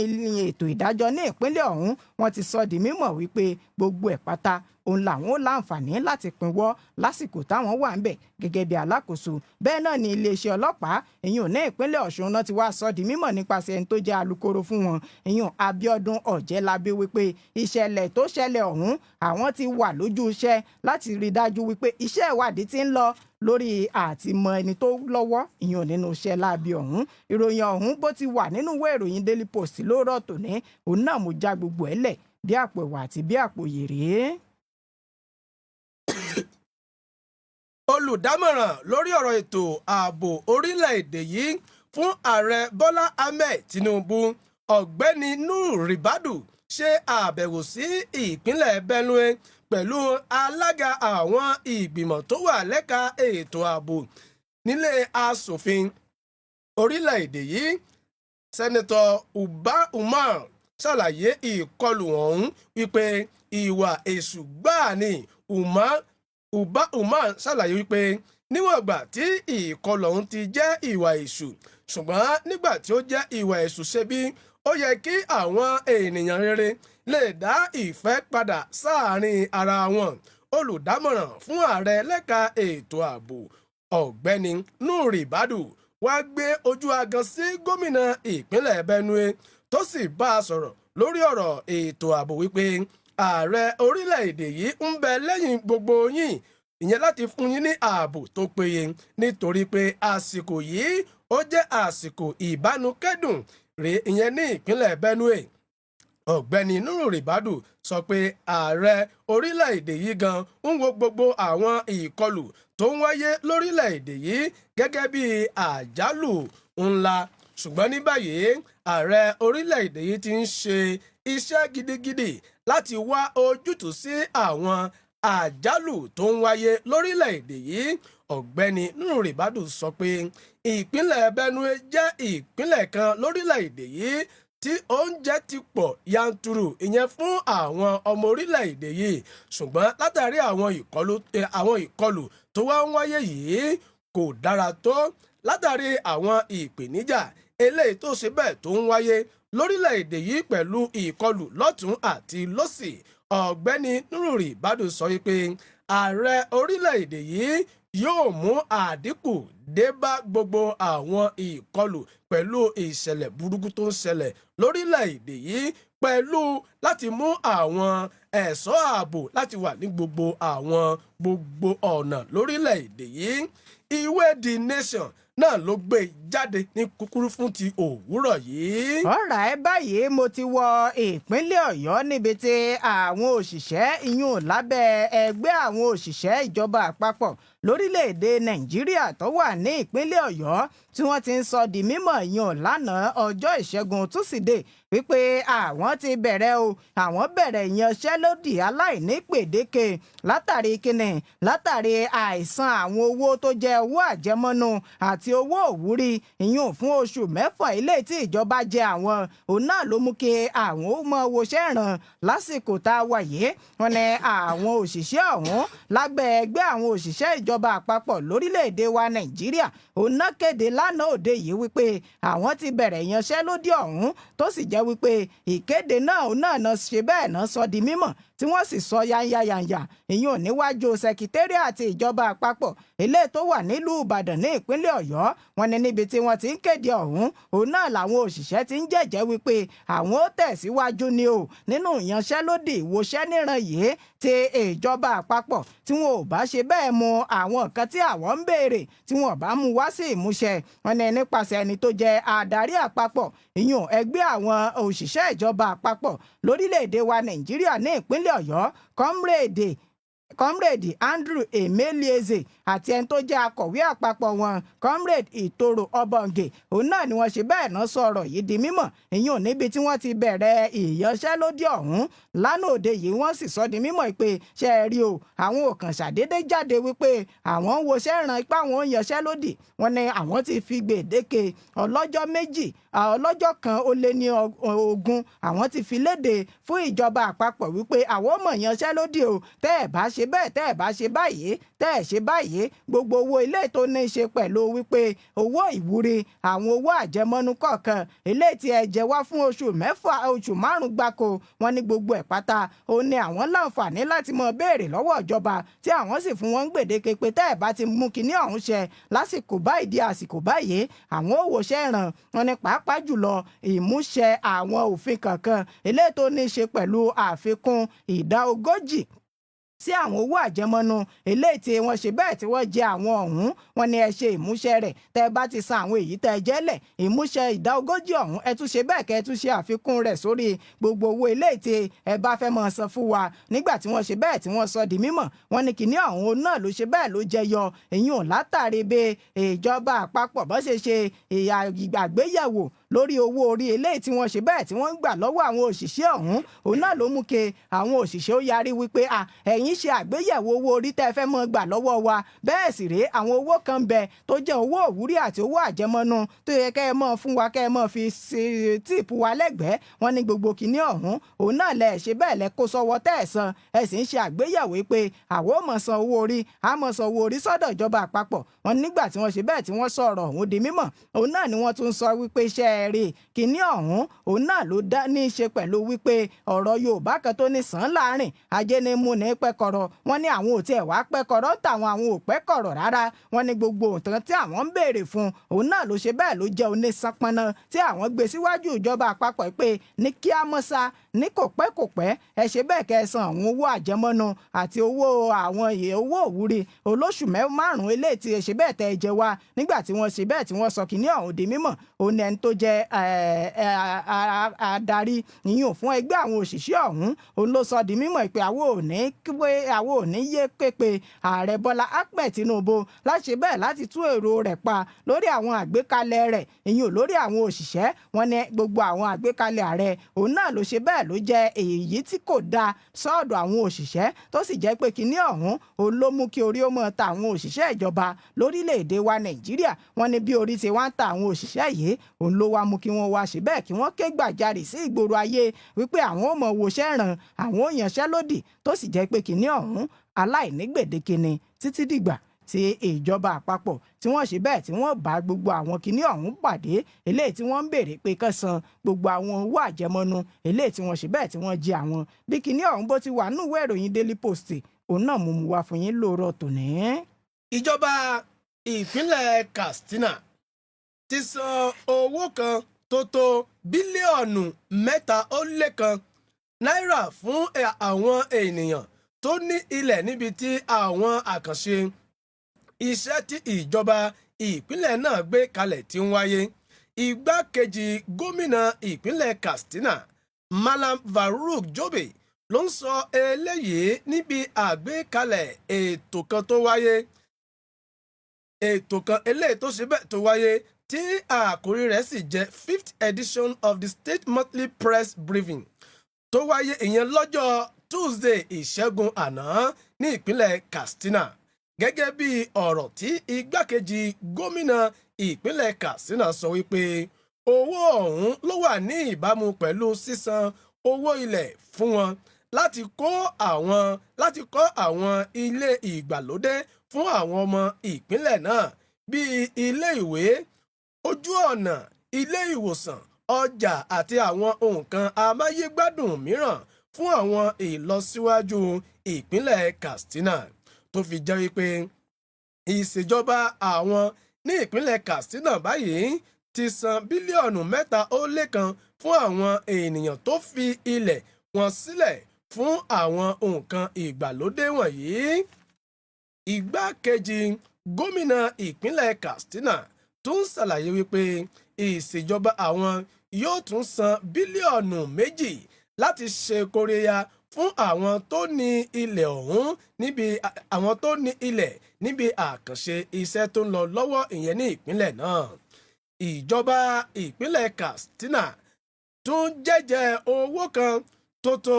ètò ìdájọ́ ní ìpínlẹ̀ ọ̀hún wọ́n ti sọ di mímọ̀ wípé gbogbo ẹ̀ pátá òun làwọn ó láǹfààní láti pinwọ́ lásìkò táwọn wà ń bẹ̀ gẹ́gẹ́ bí alákòóso bẹ́ẹ̀ náà ni iléeṣẹ́ ọlọ́pàá ìyẹn ní ìpínlẹ̀ Ọ̀ṣun náà ti wá sọ di mímọ̀ nípasẹ̀ ẹni tó jẹ́ alukoro fún wọn ìyẹn Abíọ́dún Ọ̀jẹ́lábí wípé ìṣẹ̀lẹ̀ tó ṣẹlẹ̀ ọ̀hún àwọn ti wà lójú iṣẹ́ láti rí dájú wípé iṣẹ́ ìwádìí ti ń lọ lórí àtìmọ̀ ẹni tó lọ́wọ́ ìyẹn nínú iṣẹ́ láabi ọ̀hún ìròyìn ọ̀hún bó ti wà nínú ìwé ìròyìn Daily Post lóòrọ̀ tòní òun náà mo já gbogbo ẹ̀ lẹ̀ bí àpò ẹ̀wà àti bí àpò yèrè. Olùdámọ̀ràn lórí ọ̀rọ̀ ètò ààbò orílẹ̀-èdè yìí fún ààrẹ Bọ́lá Ahmed Tinubu ọ̀gbẹ́ni Nuhu Ribadu ṣe àbẹ̀wò sí ìpínlẹ̀ Benue pẹ̀lú alága àwọn ìgbìmọ̀ tó wà lẹ́ka ètò ààbò nílé asòfin orílẹ̀-èdè yìí sẹ́nẹ́tọ̀ Uba Umar ṣàlàyé ìkọlù ọ̀hún wípé ìwà èṣù gbáà ni Uba Umar ṣàlàyé wípé níwọ̀n ìgbà tí ìkọlù ọ̀hún ti jẹ́ ìwà èṣù ṣùgbọ́n nígbà tí ó jẹ́ ìwà èṣù ṣe bí ó yẹ kí àwọn ènìyàn rere lè dá ìfẹ́ padà sáàárín ara wọn. Olùdámọ̀ràn fún ààrẹ lẹ́ka ètò ààbò ọ̀gbẹ́ni Nuhu Ribadu wá gbé ojú agan sí gómìnà ìpínlẹ̀ Benue tó sì bá a sọ̀rọ̀ lórí ọ̀rọ̀ ètò ààbò wípé ààrẹ orílẹ̀-èdè yìí ń bẹ lẹ́yìn gbogbo yín ìyẹn láti fún yín ní ààbò tó péye nítorí pé àsìkò yìí ó jẹ́ àsìkò ìbánukẹ́dùn rèé ìyẹn ní ìpínlẹ̀ Benue. Ọ̀gbẹ́ni Nuhu Ribadu sọ pé ààrẹ orílẹ̀-èdè yìí gan ń wo gbogbo àwọn ìkọlù tó ń wáyé lórílẹ̀-èdè yìí gẹ́gẹ́ bí àjálù ńlá ṣùgbọ́n ní báyìí ààrẹ orílẹ̀-èdè yìí ti ń ṣe iṣẹ́ gidigidi láti wá ojútùú sí àwọn àjálù tó ń wáyé lórílẹ̀-èdè yìí. Ọ̀gbẹ́ni Nuhu Ribadu sọ pé ìpínlẹ̀ Benue jẹ́ ìpínlẹ̀ kan lórílẹ̀-èdè yìí tí oúnjẹ ti pọ̀ yanturu ìyẹn fún àwọn ọmọ orílẹ̀-èdè yìí ṣùgbọ́n látàrí àwọn ìkọlù tó wá ń wáyé yìí kò dára tó látàrí àwọn ìpèníjà eléyìí tó ṣe bẹ́ẹ̀ tó ń wáyé lórílẹ̀-èdè yìí pẹ̀lú ìkọlù lọ́tún àti lósì. Ọ̀gbẹ́ni Nuhu Ribadu sọ wípé ààrẹ orílẹ̀-èdè yìí yóò mú àdínkù dé bá gbogbo àwọn ìkọlù pẹ̀lú ìṣẹ̀lẹ̀ burúkú tó ń ṣẹlẹ̀ lórílẹ̀-èdè yìí pẹ̀lú láti mú àwọn ẹ̀ṣọ́ ààbò láti wà ní gbogbo ọ̀nà lórílẹ̀-èdè yìí. Ìwé The Nation náà ló gbé jáde ní kúkúrú fún ti òwúrọ̀ yìí. ọ̀rọ̀ ẹ báyìí mo ti wọ ìpínlẹ̀ Ọ̀yọ́ níbi tí àwọn òṣìṣẹ́ iyùn lábẹ́ ẹgbẹ́ àwọn òṣìṣẹ́ ìjọba àpapọ̀ lórílẹ̀‐èdè Nàìjíríà tó wà ní ìpínlẹ̀ Ọ̀yọ́ tí wọ́n ti ń sọ di mímọ̀ iyùn lánàá ọjọ́ Ìṣẹ́gun Túsídẹ̀ẹ́ wípé àwọn ti bẹ̀rẹ̀ àwọn bẹ̀rẹ̀ ìyanṣẹ́lódì aláìní gbèdéke látàrí kíni látàrí àìsan àwọn owó tó jẹ́ owó àjẹmọ́nú àti owó òwúrí ìyún fún oṣù mẹ́fà ilé tí ìjọba jẹ àwọn òun náà ló mú kí àwọn ó mọ woṣẹ́ ràn lásìkò tá a wà yìí. wọ́n ní àwọn òṣìṣẹ́ ọ̀hún lábẹ́ ẹgbẹ́ àwọn òṣìṣẹ́ ìjọba àpapọ̀ lórílẹ̀‐èdè wa Nàìjíríà òun náà kéde lánàá òde yìí wípé àwọn ti bẹ̀rẹ̀ ìyanṣẹ́lódì ọ̀hún tó sì jẹ́ wípé ìkéde náà òun náà ṣe bẹ́ẹ̀ náà sọ di mímọ̀ tí wọ́n sì sọ yányányányá ìyún níwájú sẹkítẹ́ríàtì ìjọba àpapọ̀ eléyìí tó wà nílùú Ìbàdàn ní ìpínlẹ̀ Ọ̀yọ́. wọ́n ní níbi tí wọ́n ti ń kéde ọ̀hún òun náà làwọn òṣìṣẹ́ ti ń jẹ́jẹ́ wípé àwọn ó tẹ̀síwájú ni o nínú ìyanṣẹ́lódì ìwòṣẹ́ níran yìí ti ìjọba àpapọ̀ tí wọn ò bá ṣe bẹ́ẹ̀ mú àwọn nǹkan tí àwọn ń béèrè tí wọn ò bá mú wá sí ìmúṣẹ. wọ́n ní nípasẹ̀ ẹni tó jẹ́ adarí àpapọ̀ ìyún ẹgbẹ́ àwọn òṣìṣẹ́ ìjọba àpapọ̀ lórílẹ̀‐èdè wa Nàìjíríà ní ìpínlẹ̀ Ọ̀yọ́ Comrade comrade Andrew Emelieze àti ẹni tó jẹ́ akọ̀wé àpapọ̀ wọn comrade Ìtòrò Ọbọ̀ǹgè òun náà ni wọ́n ṣe bẹ́ẹ̀ náà sọ̀rọ̀ yìí di mímọ̀ èyí ò níbi tí wọ́n ti bẹ̀rẹ̀ ìyanṣẹ́lódì ọ̀hún lánàá òde yìí wọ́n sì sọ di mímọ̀ pé ṣe é rí o àwọn ò kàn ṣàdédé jáde wípé àwọn ń woṣẹ́ ràn ipá àwọn yanṣẹ́lódì wọn ni àwọn ti fi gbèdéke ọlọ́jọ́ kan ó lé ní 20 àwọn ti fi léde fún ìjọba àpapọ̀ wípé àwọn ò mọ̀ yanṣẹ́lódì o tẹ́ ẹ̀ bá ṣe bẹ́ẹ̀ tẹ́ ẹ̀ bá ṣe báyìí tẹ́ ẹ̀ ṣe báyìí gbogbo owó ilé tó ní í ṣe pẹ̀lú wípé owó ìwúrí àwọn owó àjẹmọ́nú kọ̀ọ̀kan eléyìí tí ẹ jẹ wá fún oṣù 5 gbáko wọn ní gbogbo ẹ̀ pátá ó ní àwọn láǹfààní láti mọ béèrè lọ́wọ́ ìjọba tí àwọn sì fún wọn gbèdéke pé tẹ́ ẹ̀ bá ti mú kinní ọ̀hún ṣẹ lásìkò báyìí di àsìkò báyìí àwọn òwòṣẹ́ ìràn wọn ní pàápàá jùlọ ìmúṣẹ àwọn òfin kankan eléyìí tó ní í ṣe pẹ̀lú àfikún ìdá 40 sí àwọn owó àjẹmọ́nú eléyìí tí wọ́n ṣe bẹ́ẹ̀ tí wọ́n jẹ àwọn ọ̀hún wọn ni ẹ ṣe ìmúṣẹ rẹ̀ tẹ́ ẹ bá ti san àwọn èyí tẹ́ ẹ jẹ́lẹ̀ ìmúṣẹ ìdá 40 ọ̀hún ẹ tún ṣe bẹ́ẹ̀ kẹ́ ẹ tún ṣe àfikún rẹ̀ sórí gbogbo owó eléyìí tí ẹ bá fẹ́ máa san fún wa nígbà tí wọ́n ṣe bẹ́ẹ̀ tí wọ́n sọ di mímọ̀ wọn ni kìíní ọ̀hún náà ló ṣe bẹ́ẹ̀ ló jẹyọ èyí ò látàrí bí ìjọba àpapọ̀ bó ṣe àgbéyẹ̀wò lórí owó orí eléyìí tí wọ́n ṣe bẹ́ẹ̀ tí wọ́n ń gbà lọ́wọ́ àwọn òṣìṣẹ́ ọ̀hún òun náà ló mú ke àwọn òṣìṣẹ́ ó yarí wípé ẹ̀yin ṣe àgbéyẹ̀wò owó orí tẹ́ ẹ fẹ́ mọ́ gbà lọ́wọ́ wa bẹ́ẹ̀ sì rèé àwọn owó kan bẹ tó jẹ́ owó òwúrí àti owó àjẹmọ́nú tó yẹ kẹ́ ẹ mọ́ fún wa kẹ́ ẹ mọ́ fi tíìpù wa lẹ́gbẹ̀ẹ́ wọn ní gbogbo kìíní ọ̀hún òun náà lẹ ṣe bẹ́ẹ̀ lẹ kó sọ́wọ́ tẹ́ ẹ san ẹ sì ń ṣe àgbéyẹ̀wò pé àwọn ò mọ̀ san owó orí a mọ̀ san owó orí sọ́dọ̀ ìjọba àpapọ̀ wọn nígbà tí wọ́n ṣe bẹ́ẹ̀ tí wọ́n sọ̀rọ̀ ọ̀hún di mímọ̀ òun náà ni wọ́n tún sọ wípé iṣẹ́ rí kìíní ọ̀hún òun náà ló dá ní í ṣe pẹ̀lú wípé ọ̀rọ̀ Yorùbá kan tó ní sàn láàrin ajé ní mú ní pẹ́kọ̀rọ̀ wọ́n ní àwọn ò tiẹ̀ wá pẹ́kọ̀rọ̀ tàwọn àwọn ò pẹ́kọ̀rọ̀ rárá wọ́n ní gbogbo nǹkan tí àwọn ń béèrè fún òun náà ló ṣe bẹ́ẹ̀ ló jẹ́ onísanpọnà tí àwọn gbé síwájú ìjọba àpapọ̀ pé ní kí á mọ́ sa ní kò pẹ́ ẹ ṣe bẹ́ẹ̀ kẹ́ ẹ san àwọn owó àjẹmọ́nú àti owó àwọn owó òwúrí olóṣù 5 eléyìí tí ẹ ṣe bẹ́ẹ̀ tẹ́ ẹ jẹ wá nígbà tí wọ́n ṣe bẹ́ẹ̀ tí wọ́n sọ kìíní ọ̀hún di mímọ̀ òun ẹni tó jẹ́ adarí ìyún fún ẹgbẹ́ àwọn òṣìṣẹ́ ọ̀hún òun ló sọ di mímọ̀ pé àwọn ò ní yé képe ààrẹ Bọ́lá Ahmed Tinubu láti ṣe bẹ́ẹ̀ láti tú èrò rẹ̀ pa lórí àwọn àgbékalẹ̀ rẹ̀ ìyún lórí àwọn òṣìṣẹ́ wọn ní gbogbo àwọn àgbékalẹ̀ ààrẹ òun náà ló ṣe bẹ́ẹ̀ ló jẹ́ èyí tí kò dáa sọ́ọ̀dọ̀ àwọn òṣìṣẹ́ tó sì jẹ́ pé kinní ọ̀hún òun ló mú kí orí ó mọ́ ta àwọn òṣìṣẹ́ ìjọba lórílẹ̀‐èdè wa Nàìjíríà wọn ní bí orí ti wá ń ta àwọn òṣìṣẹ́ yìí òun ló wá mú kí wọ́n wá ṣe bẹ́ẹ̀ kí wọ́n ké gbàjarè sí ìgboro ayé wípé àwọn ò mọ̀ wòṣẹ́ ràn àwọn ò yanṣẹ́lódì tó sì jẹ́ pé kinní ọ̀hún aláìní gbèdéke ni títí dìgbà tí ìjọba àpapọ̀ tí wọ́n ṣe bẹ́ẹ̀ tí wọ́n bá gbogbo àwọn kinní ọ̀hún pàdé eléyìí tí wọ́n ń béèrè pé kán san gbogbo àwọn owó àjẹmọ́nú eléyìí tí wọ́n ṣe bẹ́ẹ̀ tí wọ́n jí àwọn bí kinní ọ̀hún bó ti wà nínú ìwé ìròyìn Daily Post òun náà mú mu wá fún yín lóòrọ̀ tòní. ìjọba ìpínlẹ̀ Katsina ti san owó kan tó tó bílíọ̀nù 3.1 náírà fún àwọn ènìyàn tó ní ilẹ̀ níbi tí àwọn àkànṣe iṣẹ́ tí ìjọba ìpínlẹ̀ náà gbé kalẹ̀ ti ń wáyé. Igbákejì gómìnà ìpínlẹ̀ Katsina Malam Farouk Jobe ló ń sọ eléyìí níbi àgbékalẹ̀ ètò kan eléyìí tó ṣe bẹ́ẹ̀ tó wáyé tí àkórí rẹ̀ sì jẹ́ 5th edition of the State Monthly Press Briefing tó wáyé ìyẹn lọ́jọ́ Tuesday ìṣẹ́gun àná ní ìpínlẹ̀ Katsina. Gẹ́gẹ́ bí ọ̀rọ̀ tí igbákejì gómìnà ìpínlẹ̀ Katsina sọ wípé owó ọ̀hún ló wà ní ìbámu pẹ̀lú sísan owó ilẹ̀ fún wọn láti kọ́ àwọn ilé ìgbàlódé fún àwọn ọmọ ìpínlẹ̀ náà bíi ilé ìwé, ojú ọ̀nà, ilé ìwòsàn, ọjà àti àwọn nǹkan amáyégbádùn mìíràn fún àwọn ìlọsíwájú ìpínlẹ̀ Katsina tó fi jẹ́ wípé ìṣèjọba àwọn ní ìpínlẹ̀ Katsina báyìí ti san bílíọ̀nù 3.1 fún àwọn ènìyàn tó fi ilẹ̀ wọn sílẹ̀ fún àwọn nǹkan ìgbàlódé wọ̀nyí. Igbákejì gómìnà ìpínlẹ̀ Katsina tún ṣàlàyé wípé ìṣèjọba àwọn yóò tún san bílíọ̀nù 2 láti ṣe kóríyá fún àwọn tó ní ilẹ̀ ọ̀hún níbi àkànṣe iṣẹ́ tó ń lọ lọ́wọ́ ìyẹn ní ìpínlẹ̀ náà. Ìjọba ìpínlẹ̀ Katsina tún jẹ́jẹ́ owó kan tó tó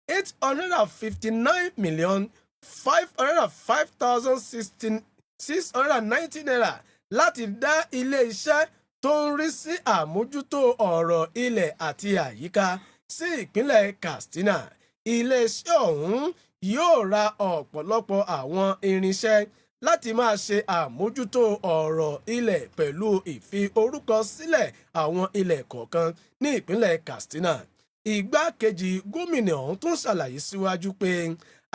$859,505,690 láti dá ilé-iṣẹ́ tó ń rí sí àmójútó ọ̀rọ̀ ilẹ̀ àti àyíká sí ìpínlẹ̀ Katsina. Ilé-iṣẹ́ ọ̀hún yóò ra ọ̀pọ̀lọpọ̀ àwọn irinṣẹ́ láti máa ṣe àmójútó ọ̀rọ̀ ilẹ̀ pẹ̀lú ìfi orúkọ sílẹ̀ àwọn ilẹ̀ kọ̀ọ̀kan ní ìpínlẹ̀ Katsina. Igbákejì gómìnà ọ̀hún tún ṣàlàyé síwájú pé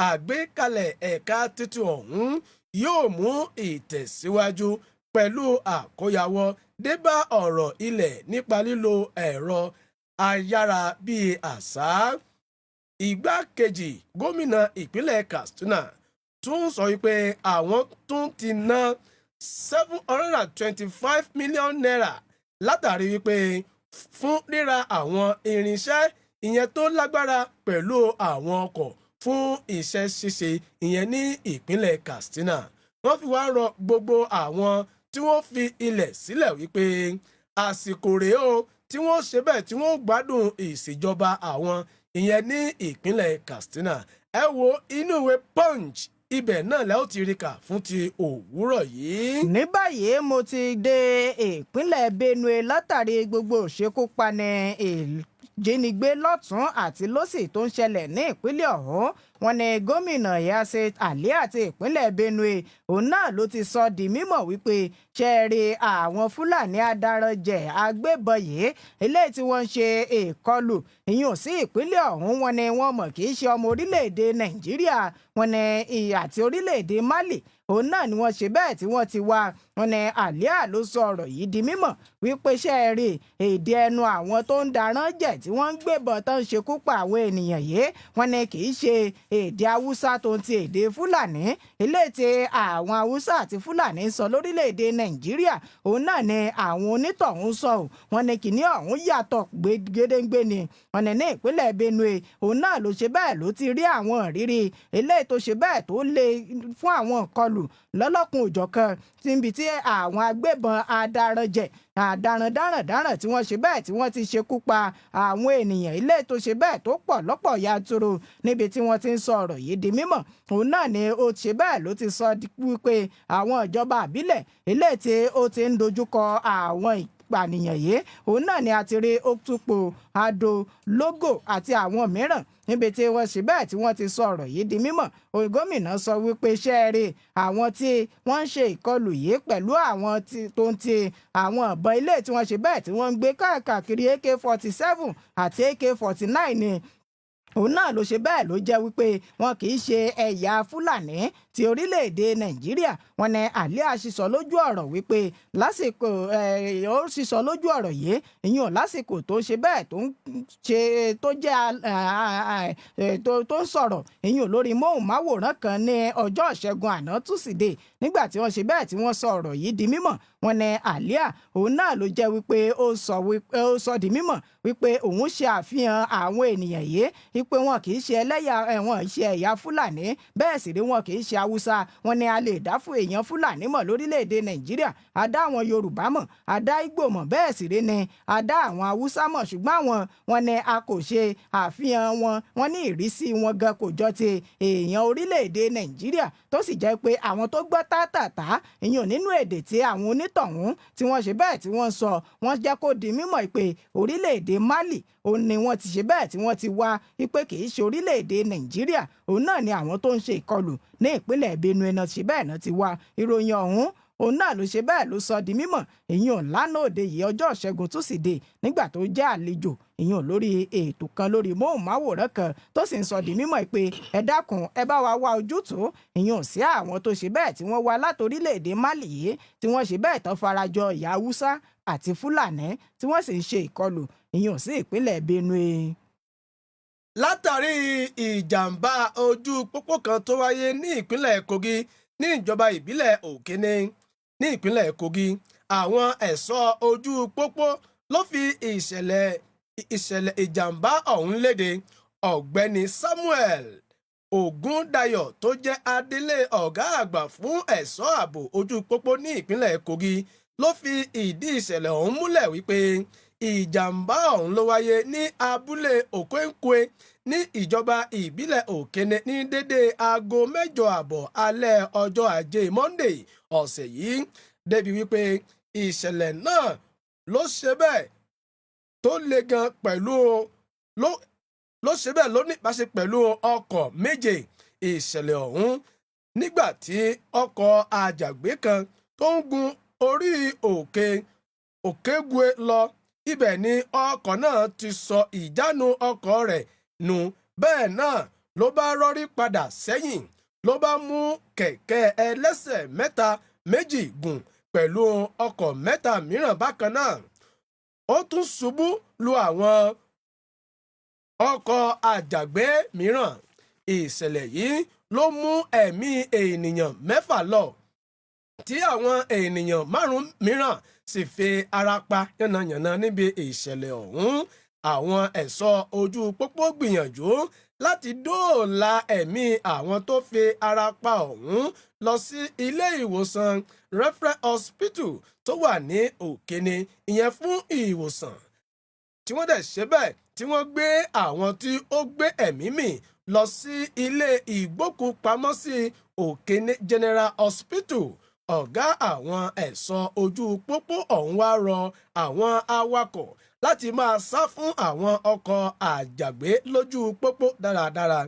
àgbékalẹ̀ ẹ̀ka tuntun ọ̀hún yóò mú ìtẹ̀síwájú pẹ̀lú àkóyawọ́ débá ọ̀rọ̀ ilẹ̀ nípa lílo ẹ̀rọ ayárabíàṣá. Igbákejì gómìnà ìpínlẹ̀ Katsina tún sọ wípé àwọn tún ti ná $725 million látàrí wípé fún ríra àwọn irinṣẹ́ ìyẹn tó lágbára pẹ̀lú àwọn ọkọ̀ fún iṣẹ́ ṣíṣe ìyẹn ní ìpínlẹ̀ Katsina. Wọ́n fi wá rọ gbogbo àwọn tí wọ́n fi ilẹ̀ sílẹ̀ wípé àsìkò rèé o tí wọ́n ṣe bẹ́ẹ̀ tí wọ́n gbádùn ìṣèjọba àwọn ìyẹn ní ìpínlẹ̀ Katsina. Ẹ wo inú ìwé Punch ibẹ̀ náà lẹ́ ó ti rí kà fún ti òwúrọ̀ yìí. Ní báyìí mo ti dé ìpínlẹ̀ Benue látàrí gbogbo òṣekúpani ìjínigbé lọ́tún àti lósì tó ń ṣẹlẹ̀ ní ìpínlẹ̀ ọ̀hún. Wọ́n ní gómìnà Yase Ali àti ìpínlẹ̀ Benue òun náà ló ti sọ di mímọ̀ wípé ṣẹ́ẹ̀rì àwọn Fúlàní adaranjẹ̀ agbébọn yìí eléyìí tí wọ́n ń ṣe ìkọlù ìyún sí ìpínlẹ̀ ọ̀hún. Wọ́n ní wọ́n mọ̀ kì í ṣe ọmọ orílẹ̀-èdè Nàìjíríà. Wọ́n ní àti orílẹ̀-èdè Mali òun náà ni wọ́n ṣe bẹ́ẹ̀ tí wọ́n ti wá. Wọ́n ní Àlíà ló sọ ọ̀rọ̀ yìí di mímọ̀ wípé ṣẹ́ẹ̀rì èdè ẹnu àwọn tó ń darán jẹ̀ tí wọ́n ń gbébọn tó ń ṣekú pa àwọn ènìyàn yìí. Wọ́n ní kì í ṣe èdè Haúsá tó ń ti èdè Fúlàní eléyìí tí àwọn Haúsá àti Fúlàní sọ lórílẹ̀‐èdè Nàìjíríà òun náà ni àwọn onítọ̀hún sọ ò. Wọ́n ní kìíní ọ̀hún yàtọ̀ gédéǹgbé ni. Wọ́n ní ìpínlẹ̀ Benue òun náà ló ṣe bẹ́ẹ̀ ló ti rí àwọn ìrírí eléyìí tó ṣe bẹ́ẹ̀ tó le fún àwọn ìkọlù lọ́lọ́kun òjọ̀kan níbi tí àwọn agbébọn adaranjẹ̀ darandaran tí wọ́n ṣe bẹ́ẹ̀ tí wọ́n ti ṣekú pa àwọn ènìyàn ilé tó ṣe bẹ́ẹ̀ tó pọ̀ lọ́pọ̀ yanturu níbi tí wọ́n ti ń sọ ọ̀rọ̀ yìí di mímọ̀. Òun náà ni ó ṣe bẹ́ẹ̀ ló ti sọ wípé àwọn ìjọba àbílẹ̀ ilé tí ó ti ń dojúkọ àwọn ìpànìyàn yìí òun náà ni a ti rí Oktupo, Ado, Logo àti àwọn mìíràn níbi tí wọ́n ṣe bẹ́ẹ̀ tí wọ́n ti sọ ọ̀rọ̀ yìí di mímọ̀. Gómìnà sọ wípé ṣẹ́ẹ̀rì àwọn tí wọ́n ń ṣe ìkọlù yìí pẹ̀lú àwọn tó ń ti àwọn ìbọn ilé tí wọ́n ṣe bẹ́ẹ̀ tí wọ́n ń gbé káàkiri AK-47 àti AK-49 ni òun náà ló ṣe bẹ́ẹ̀ ló jẹ́ wípé wọn kì í ṣe ẹ̀yà Fúlàní ti orílẹ̀-èdè Nàìjíríà. Wọ́n ní Àlíà sísọ lójú ọ̀rọ̀ wípé lásìkò ó sísọ lójú ọ̀rọ̀ yìí ìyún lásìkò tó ṣe bẹ́ẹ̀ tó ń ṣe tó jẹ́ tó ń sọ̀rọ̀ ìyún lórí móhùnmáwòrán kan ní ọjọ́ Ìṣẹ́gun àná Túsídéé nígbà tí wọ́n ṣe bẹ́ẹ̀ tí wọ́n sọ ọ̀rọ̀ yìí di mímọ̀. Wọ́n ní Àlíà òun náà ló jẹ́ wípé ó sọ di mímọ̀ wípé òun ṣe àfihàn àwọn ènìyàn yìí wípé wọn kì í ṣe wọn ṣe ẹ̀yà Fúlàní bẹ́ẹ̀ sì rí wọn kì í ṣe Haúsá. Wọ́n ní a lè dá fún èèyàn Fúlàní mọ̀ lórílẹ̀‐èdè Nàìjíríà, a dá àwọn Yorùbá mọ̀, a dá Ìgbò mọ̀, bẹ́ẹ̀ sì rí ni a dá àwọn Haúsá mọ̀, ṣùgbọ́n wọn ní a kò ṣe àfihàn wọn. Wọ́n ní ìrísí wọn gan kò jọ ti èèyàn orílẹ̀‐èdè Nàìjíríà tó sì jẹ́ pé àwọn tó gbọ́ tátàtà ìyẹn nínú èdè tí àwọn onítọ̀hún tí wọ́n ṣe bẹ́ẹ̀ tí wọ́n sọ wọ́n jẹ́ kó di mímọ̀ pé orílẹ̀‐èdè Mali òun ni wọ́n ti ṣe bẹ́ẹ̀ tí wọ́n ti wá wípé kì í ṣe orílẹ̀‐èdè Nàìjíríà. Òun náà ni àwọn tó ń ṣe ìkọlù ní ìpínlẹ̀ Benue náà ṣe bẹ́ẹ̀ náà ti wá. Ìròyìn ọ̀hún òun náà ló ṣe bẹ́ẹ̀ ló sọ di mímọ̀ ìyẹn lánàá òde yìí ọjọ́ Ìṣẹ́gun Túsídéé nígbà tó jẹ́ àlejò ìyẹn lórí ètò kan lórí móhùnmáwòrán kan tó sì ń sọ di mímọ̀ pé ẹ dákun ẹ bá wa wá ojútùú ìyẹn sí àwọn tó ṣe bẹ́ẹ̀ tí wọ́n wá láti orílẹ̀-èdè Mali yìí tí wọ́n ṣe bẹ́ẹ̀ tán farajọ ìyá Haúsá àti Fúlàní tí wọ́n sì ń ṣe ìkọlù ìyẹn sí ìpínlẹ̀ Benue. Látàrí ìjàmbá ojú pópó kan tó wáyé ní ìpínlẹ̀ Kogi ní ìjọba ìbílẹ̀ Òkéné ní ìpínlẹ̀ Kogi, àwọn ẹ̀ṣọ́ ojú pópó ló fi ìṣẹ̀lẹ̀ ìjàmbá ọ̀hún léde. ọ̀gbẹ́ni Samuel Ògúndayọ̀ tó jẹ́ adelé ọ̀gá àgbà fún ẹ̀ṣọ́ ààbò ojú pópó ní ìpínlẹ̀ Kogi ló fi ìdí ìṣẹ̀lẹ̀ ọ̀hún múlẹ̀ wípé ìjàmbá ọ̀hún ló wáyé ní abúlé Okonkwo ní ìjọba ìbílẹ̀ Òkene ní dédé aago 8:30 alẹ́ ọjọ́ ajé Monday ọ̀sẹ̀ yìí, débi wípé ìṣẹ̀lẹ̀ náà ló ṣe bẹ́ẹ̀ tó le gan pẹ̀lú ló ṣe bẹ́ẹ̀ ló nípaṣe pẹ̀lú ọkọ̀ méje. Ìṣẹ̀lẹ̀ ọ̀hún nígbà tí ọkọ̀ àjàgbé kan tó ń gun orí Òkègwe lọ, ibẹ̀ ni ọkọ̀ náà ti sọ ìjánu ọkọ̀ rẹ̀ nù, bẹ́ẹ̀ náà ló bá rọ́rí padà sẹ́yìn, ló bá mú kẹ̀kẹ́ ẹlẹ́sẹ̀ mẹ́ta méjì gùn pẹ̀lú ọkọ̀ mẹ́ta mìíràn bákan náà. Ó tún ṣubú lu àwọn ọkọ̀ àjàgbé mìíràn. Ìṣẹ̀lẹ̀ yìí ló mú ẹ̀mí ènìyàn 6 lọ, tí àwọn ènìyàn 5 mìíràn sì fi ara pa yánnayànna níbi ìṣẹ̀lẹ̀ ọ̀hún. Àwọn ẹ̀ṣọ́ ojú pópó gbìyànjú láti dóòlà ẹ̀mí àwọn tó fi ara pa ọ̀hún lọ sí ilé ìwòsàn Referral Hospital tó wà ní Òkene, ìyẹn fún ìwòsàn, tí wọ́n dẹ̀ ṣe bẹ́ẹ̀ tí wọ́n gbé àwọn tí ó gbé ẹ̀mí mì lọ sí ilé ìgbókùpamọ́sí Òkene General Hospital. Ọ̀gá àwọn ẹ̀ṣọ́ ojú pópó ọ̀hún wá rọ àwọn awakọ̀ láti máa sá fún àwọn ọkọ̀ àjàgbé lójú pópó dáradára.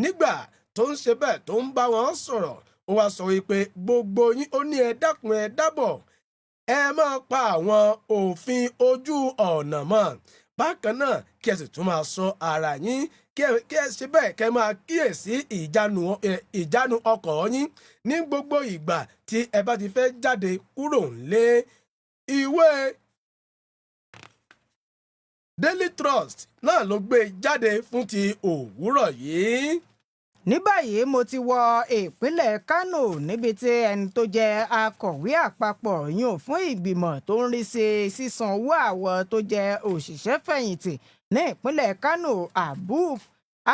Nígbà tó ń ṣe bẹ́ẹ̀ tó ń bá wọn sọ̀rọ̀, ó wá sọ wípé gbogbo yín ó ní ẹ dákun ẹ dábọ̀, ẹ máa pa àwọn òfin ojú ọ̀nà mọ́. Bákan náà kí ẹ sì tún máa ṣọ́ ara yín, kí ẹ ṣe bẹ́ẹ̀ kẹ́ máa kíyèsí ìjánu ọkọ̀ yín ní gbogbo ìgbà tí ẹ bá ti fẹ́ jáde kúrò nílé. Ìwé Daily Trust náà ló gbé jáde fún ti òwúrọ̀ yìí. Ní báyìí mo ti wọ ìpínlẹ̀ Kánò níbi tí ẹni tó jẹ́ akọ̀wé àpapọ̀ yàn fún ìgbìmọ̀ tó ń rí sí sísan owó àwọn tó jẹ́ òṣìṣẹ́ fẹ̀yìntì ní ìpínlẹ̀ Kánò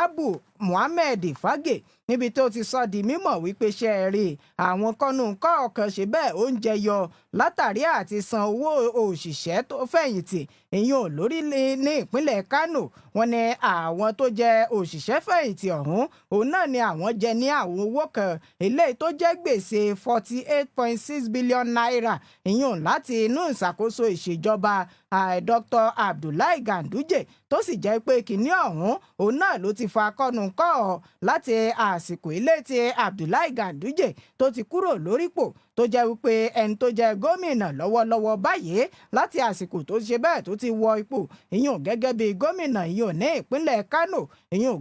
Abu Muhammed Fage níbi tó ti sọ di mímọ̀ wípé ṣe rí àwọn kọ́nùkọ́ ọ̀kan ṣe bẹ́ẹ̀ ó ń jẹyọ látàrí àti san owó òṣìṣẹ́ tó fẹ̀yìntì ìyún lórí ní ìpínlẹ̀ Kánò. Wọ́n ní àwọn tó jẹ́ òṣìṣẹ́ fẹ̀yìntì ọ̀hún òun náà ni àwọn jẹ ní àwọn owó kan eléyìí tó jẹ́ gbèsè 48.6 billion naira ìyún láti inú ìṣàkóso ìṣèjọba Dr. Abdullahi Ganduje, tó sì jẹ́ pé kìíní ọ̀hún òun náà ló ti fa kọ́nùkọ́ láti àsìkò ilé tí Abdullahi Ganduje tó ti kúrò lórípò, tó jẹ́ wípé ẹni tó jẹ́ gómìnà lọ́wọ́lọ́wọ́ báyìí láti àsìkò tó ṣe bẹ́ẹ̀ tó ti wọ ipò ìyún gẹ́gẹ́ bí gómìnà ìyún ní ìpínlẹ̀ Kánò ìyún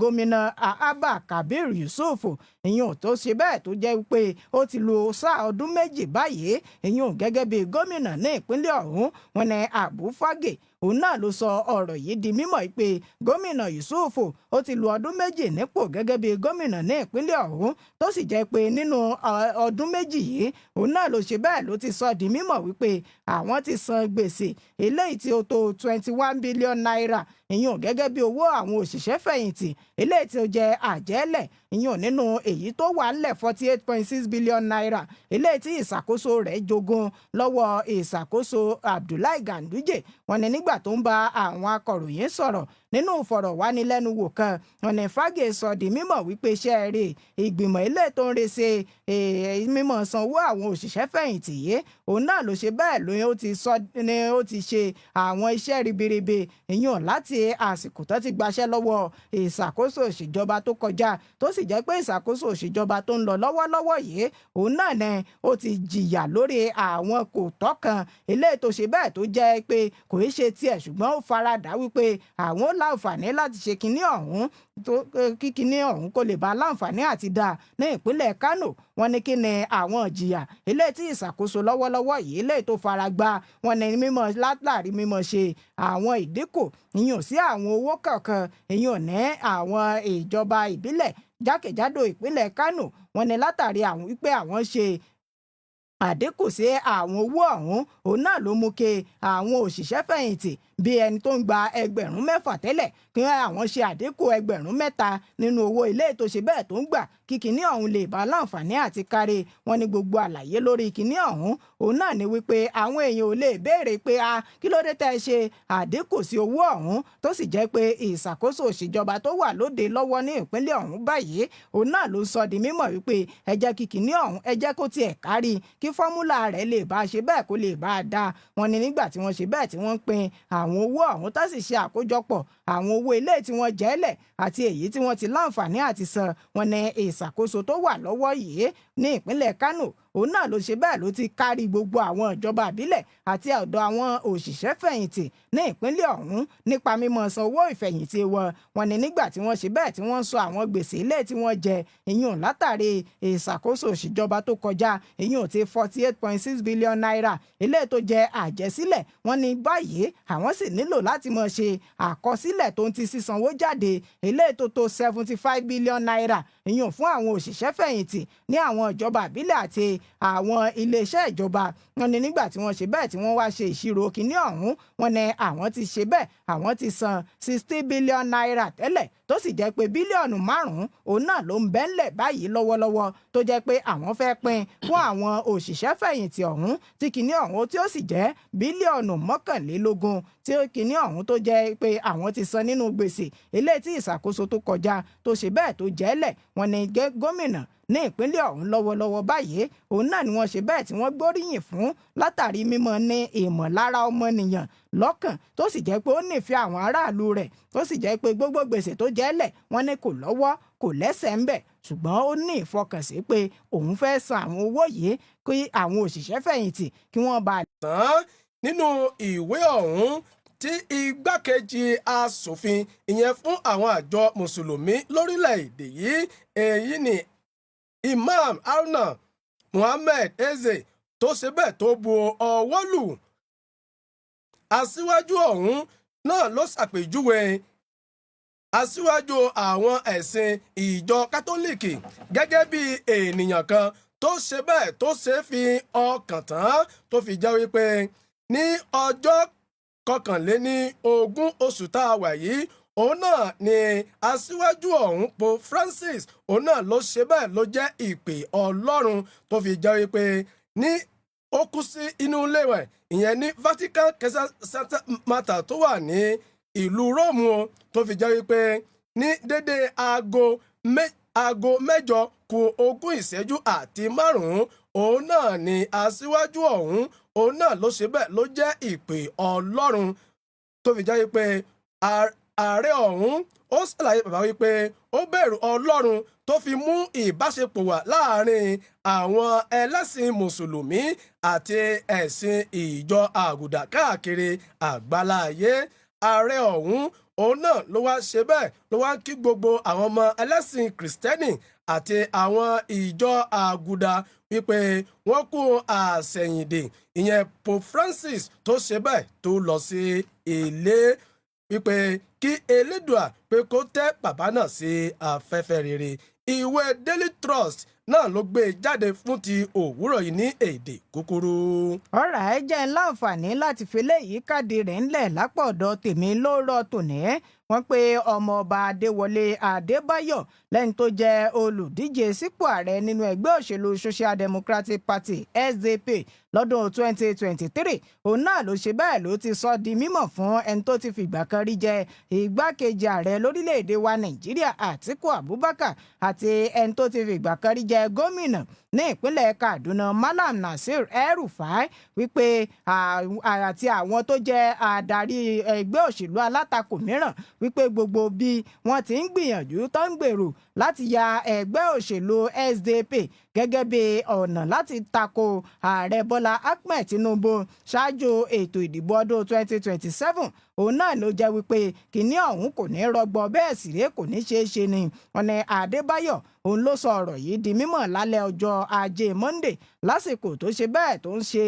gómìnà Abba Kabir Yusuf ìyún tó ṣe bẹ́ẹ̀ tó jẹ́ wípé ó ti lo sáà ọdún 2 báyìí ìyún gẹ́gẹ́ bí gómìnà ní ìpínlẹ̀ ọ̀hún. Wọ́n ní Abu Fage òun náà ló sọ ọ̀rọ̀ yìí di mímọ̀ pé gómìnà Yusuf ó ti lo ọdún 2 nípò gẹ́gẹ́ bí gómìnà ní ìpínlẹ̀ ọ̀hún, tó sì jẹ́ pé nínú ọdún 2 yìí òun náà ló ṣe bẹ́ẹ̀ ló ti sọ di mímọ̀ wípé àwọn ti san gbèsè eléyìí tí ó tó 21 billion naira ìyún gẹ́gẹ́ bí owó àwọn òṣìṣẹ́ fẹ̀yìntì eléyìí tí ó jẹ́ àjẹ́lẹ̀ ìyún nínú èyí tó wà ńlẹ̀ 48.6 billion naira eléyìí tí ìṣàkóso rẹ̀ jogún lọ́wọ́ ìṣàkóso Abdullahi Ganduje. Wọ́n ní nígbà tó ń bá àwọn akọ̀ròyìn sọ̀rọ̀ nínú ìfọ̀rọ̀wánilẹ́nuwò kan, wọ́n ní Fage sọ di mímọ̀ wípé iṣẹ́ rẹ̀ ìgbìmọ̀ ilé tó ń rese mímọ̀ sanwó àwọn òṣìṣẹ́ fẹ̀yìntì yìí òun náà ló ṣe bẹ́ẹ̀ lóyún ó ti ṣe àwọn iṣẹ́ ribiribi ìyún láti àsìkò tó ti gbaṣẹ́ lọ́wọ́ ìṣàkóso òṣìjọba tó kọjá, tó sì jẹ́ pé ìṣàkóso òṣìjọba tó ń lọ lọ́wọ́lọ́wọ́ yìí òun náà ni ó ti jìyà lórí àwọn kò tọ́ kan eléyìí tó ṣe bẹ́ẹ̀ tó jẹ́ pé kò í ṣe tiẹ̀, ṣùgbọ́n ó faradà wípé àwọn ó láǹfààní láti ṣe kinní ọ̀hún kí kinní ọ̀hún kó lè bá láǹfààní àti dá ní ìpínlẹ̀ Kánò. Wọ́n ní kí ni àwọn ìjìyà eléyìí tí ìṣàkóso lọ́wọ́lọ́wọ́ yìí eléyìí tó fara gbá. Wọ́n ní mímọ̀ látàrí mímọ̀ ṣe àwọn ìdínkù ìyún sí àwọn owó kọ̀ọ̀kan ìyún ní àwọn ìjọba ìbílẹ̀ jákèjádò ìpínlẹ̀ Kánò. Wọ́n ní látàrí àwọn wípé àwọn ṣe àdínkù sí àwọn owó ọ̀hún òun náà ló mú kí àwọn òṣìṣẹ́ fẹ̀yìntì bí ẹni tó ń gba 6,000 tẹ́lẹ̀ kí àwọn ṣe àdínkù 3,000 nínú owó ilé ètò ṣe bẹ́ẹ̀ tó ń gbà kí kinní ọ̀hún lè bá láǹfààní àti kárí. Wọ́n ní gbogbo àlàyé lórí kinní ọ̀hún òun náà ni wípé àwọn èèyàn ò lè béèrè pé kí ló dé tẹ́ ẹ ṣe àdínkù sí owó ọ̀hún tó sì jẹ́ pé ìṣàkóso òṣìjọba tó wà lóde lọ́wọ́ ní ìpínlẹ̀ ọ̀hún báyìí òun náà ló sọ di mímọ̀ wípé ẹ jẹ́ kí kinní ọ̀hún ẹ jẹ́ kó tiẹ̀ kárí kí fọ́múlà rẹ̀ lè bá ṣe bẹ́ẹ̀ kó lè bá a dáa. Wọ́n ní nígbà tí wọ́n ṣe bẹ́ẹ̀ tí wọ́n ń pín àwọn owó ọ̀hún tó sì ṣe àkójọpọ̀ àwọn owó ilé tí wọ́n jẹ́lẹ̀ àti èyí tí wọ́n ti láǹfààní àti san. Wọ́n ní ìṣàkóso tó wà lọ́wọ́ yìí ní ìpínlẹ̀ Kánò òun náà ló ṣe bẹ́ẹ̀ ló ti kárí gbogbo àwọn ìjọba àbílẹ̀ àti ọ̀dọ̀ àwọn òṣìṣẹ́ fẹ̀yìntì ní ìpínlẹ̀ ọ̀hún nípa mímọ̀ san owó ìfẹ̀yìntì wọn. Wọ́n ní nígbà tí wọ́n ṣe bẹ́ẹ̀ tí wọ́n sọ àwọn gbèsè ilé tí wọ́n jẹ ìyún látàrí ìṣàkóso òṣìjọba tó kọjá ìyún ti 48.6 billion naira ilé tó jẹ àjẹsílẹ̀. Wọ́n ní báyìí àwọn sì nílò láti mọ̀ ṣe àkọsílẹ̀ tó ń ti sísanwó jáde ilé tó tó 75 billion naira ìyún fún àwọn òṣìṣẹ́ fẹ̀yìntì ní àwọn ìjọba àbílẹ̀ àti àwọn iléeṣẹ́ ìjọba. Wọ́n ní nígbà tí wọ́n ṣe bẹ́ẹ̀ tí wọ́n wá ṣe ìṣirò kinní ọ̀hún wọ́n ní àwọn ti ṣe bẹ́ẹ̀ àwọn ti san 60 billion naira tẹ́lẹ̀ tó sì jẹ́ pé bílíọ̀nù 5 òun náà ló ń bẹ́ńlẹ̀ báyìí lọ́wọ́lọ́wọ́ tó jẹ́ pé àwọn fẹ́ pín fún àwọn òṣìṣẹ́ fẹ̀yìntì ọ̀hún tí kinní ọ̀hún tí ó sì jẹ́ bílíọ̀nù 21 tí kinní ọ̀hún tó jẹ́ pé àwọn ti san nínú gbèsè eléyìí tí ìṣàkóso tó kọjá tó ṣe bẹ́ẹ̀ tó jẹ́lẹ̀. Wọ́n ní gómìnà ní ìpínlẹ̀ ọ̀hún lọ́wọ́lọ́wọ́ báyìí òun náà ni wọ́n ṣe bẹ́ẹ̀ tí wọ́n gbóríyìn fún látàrí mímọ̀ ní ìmọ̀lára ọmọnìyàn lọ́kàn tó sì jẹ́ pé ó nífẹ̀ẹ́ àwọn aráàlú rẹ̀ tó sì jẹ́ pé gbogbo gbèsè tó jẹ́lẹ̀ wọ́n ní kò lọ́wọ́ kò lẹ́sẹ̀ ń bẹ̀ ṣùgbọ́n ó ní ìfọkànsí pé òun fẹ́ san àwọn owó yìí kí àwọn òṣìṣẹ́ fẹ̀yìntì kí wọ́n bá tán nínú ìwé ọ̀hún tí igbákejì asòfin ìyẹn fún àwọn àjọ mùsùlùmí lórílẹ̀‐èdè yìí èyí ni Imam Haruna Muhammed Eze tó ṣe bẹ́ẹ̀ tó bu ọwọ́ lù. Aṣíwájú ọ̀hún náà ló ṣàpèjúwe aṣíwájú àwọn ẹ̀sìn ìjọ kátólíìkì gẹ́gẹ́ bí ènìyàn kan tó ṣe bẹ́ẹ̀ tó ṣe fi ọkàn tán tó fi jẹ́ wípé ní ọjọ́ 21 oṣù tá a wà yìí òun náà ni aṣíwájú ọ̀hún Pope Francis òun náà ló ṣe bẹ́ẹ̀ ló jẹ́ ìpè Ọlọ́run tó fi jẹ́ wípé ní ó kú sí inú ilé rẹ̀ ìyẹn ní Vatican Santa Marta tó wà ní ìlú Róòmù o tó fi jẹ́ wípé ní dédé aago 8:20 òun náà ni aṣíwájú ọ̀hún òun náà ló ṣe bẹ́ẹ̀ ló jẹ́ ìpè Ọlọ́run tó fi jẹ́ wípé ààrẹ ọ̀hún ó ṣàlàyé bàbá wípé ó bẹ̀rù Ọlọ́run tó fi mú ìbáṣepọ̀ wà láàrin àwọn ẹlẹ́sìn mùsùlùmí àti ẹ̀sìn ìjọ àgùdà káàkiri àgbáláyé. Ààrẹ ọ̀hún òun náà ló wá ṣe bẹ́ẹ̀ ló wá kí gbogbo àwọn ọmọ ẹlẹ́sìn kìrìsìtẹ́nì àti àwọn ìjọ àgùdà wípé wọ́n kú àṣẹ̀yìndè ìyẹn Pope Francis tó ṣe bẹ́ẹ̀ tó lọ sí ilé wípé kí Elédùà pé kó tẹ́ bàbá náà sí afẹ́fẹ́ rere. Ìwé Daily Trust náà ló gbé jáde fún ti òwúrọ̀ yìí ní èdè kúkúrú. ọ̀rọ̀ ẹ jẹ́ láǹfààní láti fi léyìí káàdì rẹ̀ ńlẹ̀ lápò ọ̀dọ̀ tèmi lóòrọ̀ tòní. Wọ́n pe ọmọọba Adéwọlé Adébáyọ̀ lẹ́ni tó jẹ́ olùdíje sípò ààrẹ nínú ẹgbẹ́ òṣèlú Social Democratic Party SDP lọ́dún 2023 òun náà ló ṣe bẹ́ẹ̀ ló ti sọ di mímọ̀ fún ẹni tó ti fìgbà kan rí jẹ igbákejì ààrẹ lórílẹ̀‐èdè wa Nàìjíríà Àtíkù Abubakar àti ẹni tó ti fìgbà kan rí jẹ gómìnà ní ìpínlẹ̀ Kaduna Malam Nasir El-Rufai wípé àti àwọn tó jẹ́ adarí ẹgbẹ́ òṣèlú alátakò mìíràn wípé gbogbo bí wọ́n ti ń gbìyànjú tó ń gbèrò láti ya ẹgbẹ́ òṣèlú SDP gẹ́gẹ́ bí ọ̀nà láti tako ààrẹ Bọ́lá Ahmed Tinubu ṣáájú ètò ìdìbò ọdún 2027 òun náà ló jẹ́ wípé kìíní ọ̀hún kò ní rọgbọ bẹ́ẹ̀ sì ré kò ní ṣeé ṣe ni. Ọ̀nà Adébáyọ̀ òun ló sọ ọ̀rọ̀ yìí di mímọ̀ lálẹ́ ọjọ́ Ajé Monday lásìkò tó ṣe bẹ́ẹ̀ tó ń ṣe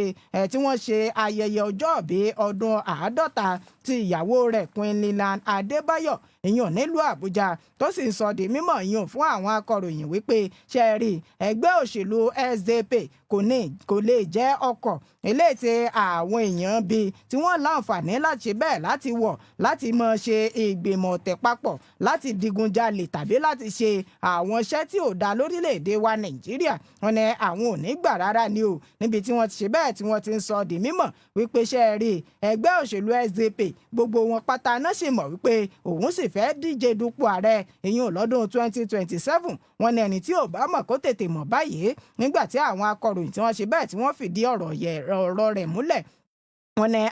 tí wọ́n ṣe ayẹyẹ ọjọ́òbí ọdún 50 ti ìyàwó rẹ̀ Queen Lillian Adébáyọ̀ ìyàn nílùú Àbújá tó sì ń sọ di mímọ̀ ìyàn fún àwọn akọ̀ròyìn wípé ṣe rí ẹgbẹ́ òṣèlú SDP kò lè jẹ́ ọkọ̀ eléyìí tí àwọn èèyàn bíi tí wọ́n láǹfààní láti ṣe bẹ́ẹ̀ láti wọ̀ láti mọ̀ ṣe ìgbìmọ̀ ọ̀tẹ̀ papọ̀ láti digunjalè tàbí láti ṣe àwọn iṣẹ́ tí ò dá lórílẹ̀‐èdè wa Nàìjíríà. Wọ́n ní àwọn ò ní gbà rárá ni o, níbi tí wọ́n ti ṣe bẹ́ẹ̀ tí wọ́n ti ń sọ di mímọ̀ wípé ṣe rí ẹgbẹ́ òṣèlú SDP gbogbo wọn pátá náà sì mọ̀ wípé òun sì fẹ́ díje dupò ààrẹ ìyẹn lọ́dún 2027. Wọ́n ní ẹni tí ò bá mọ̀ kó tètè mọ̀ báyìí, nígbà tí àwọn akọ̀ròyìn tí wọ́n ṣe bẹ́ẹ̀ tí wọ́n fìdí ọ̀rọ̀ rẹ̀ múlẹ̀. Wọ́n ní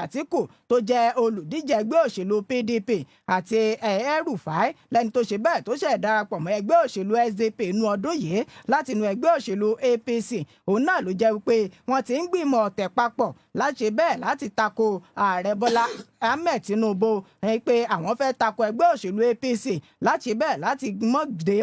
Àtíkù tó jẹ́ olùdíje ẹgbẹ́ òṣèlú PDP àti El-Rufai lẹ́ni tó ṣe bẹ́ẹ̀ tó ṣẹ̀ darapọ̀ mọ́ ẹgbẹ́ òṣèlú SDP inú ọdún yìí láti inú ẹgbẹ́ òṣèlú APC. Òun náà ló jẹ́ wípé wọ́n ti ń gbìmọ̀ ọ̀tẹ̀ papọ̀ láti ṣe bẹ́ẹ̀ láti tako ààrẹ Bọ́lá Ahmed Tinubu pé àwọn fẹ́ tako ẹgbẹ́ òṣèlú APC láti ṣe bẹ́ẹ̀ láti mọ́gbé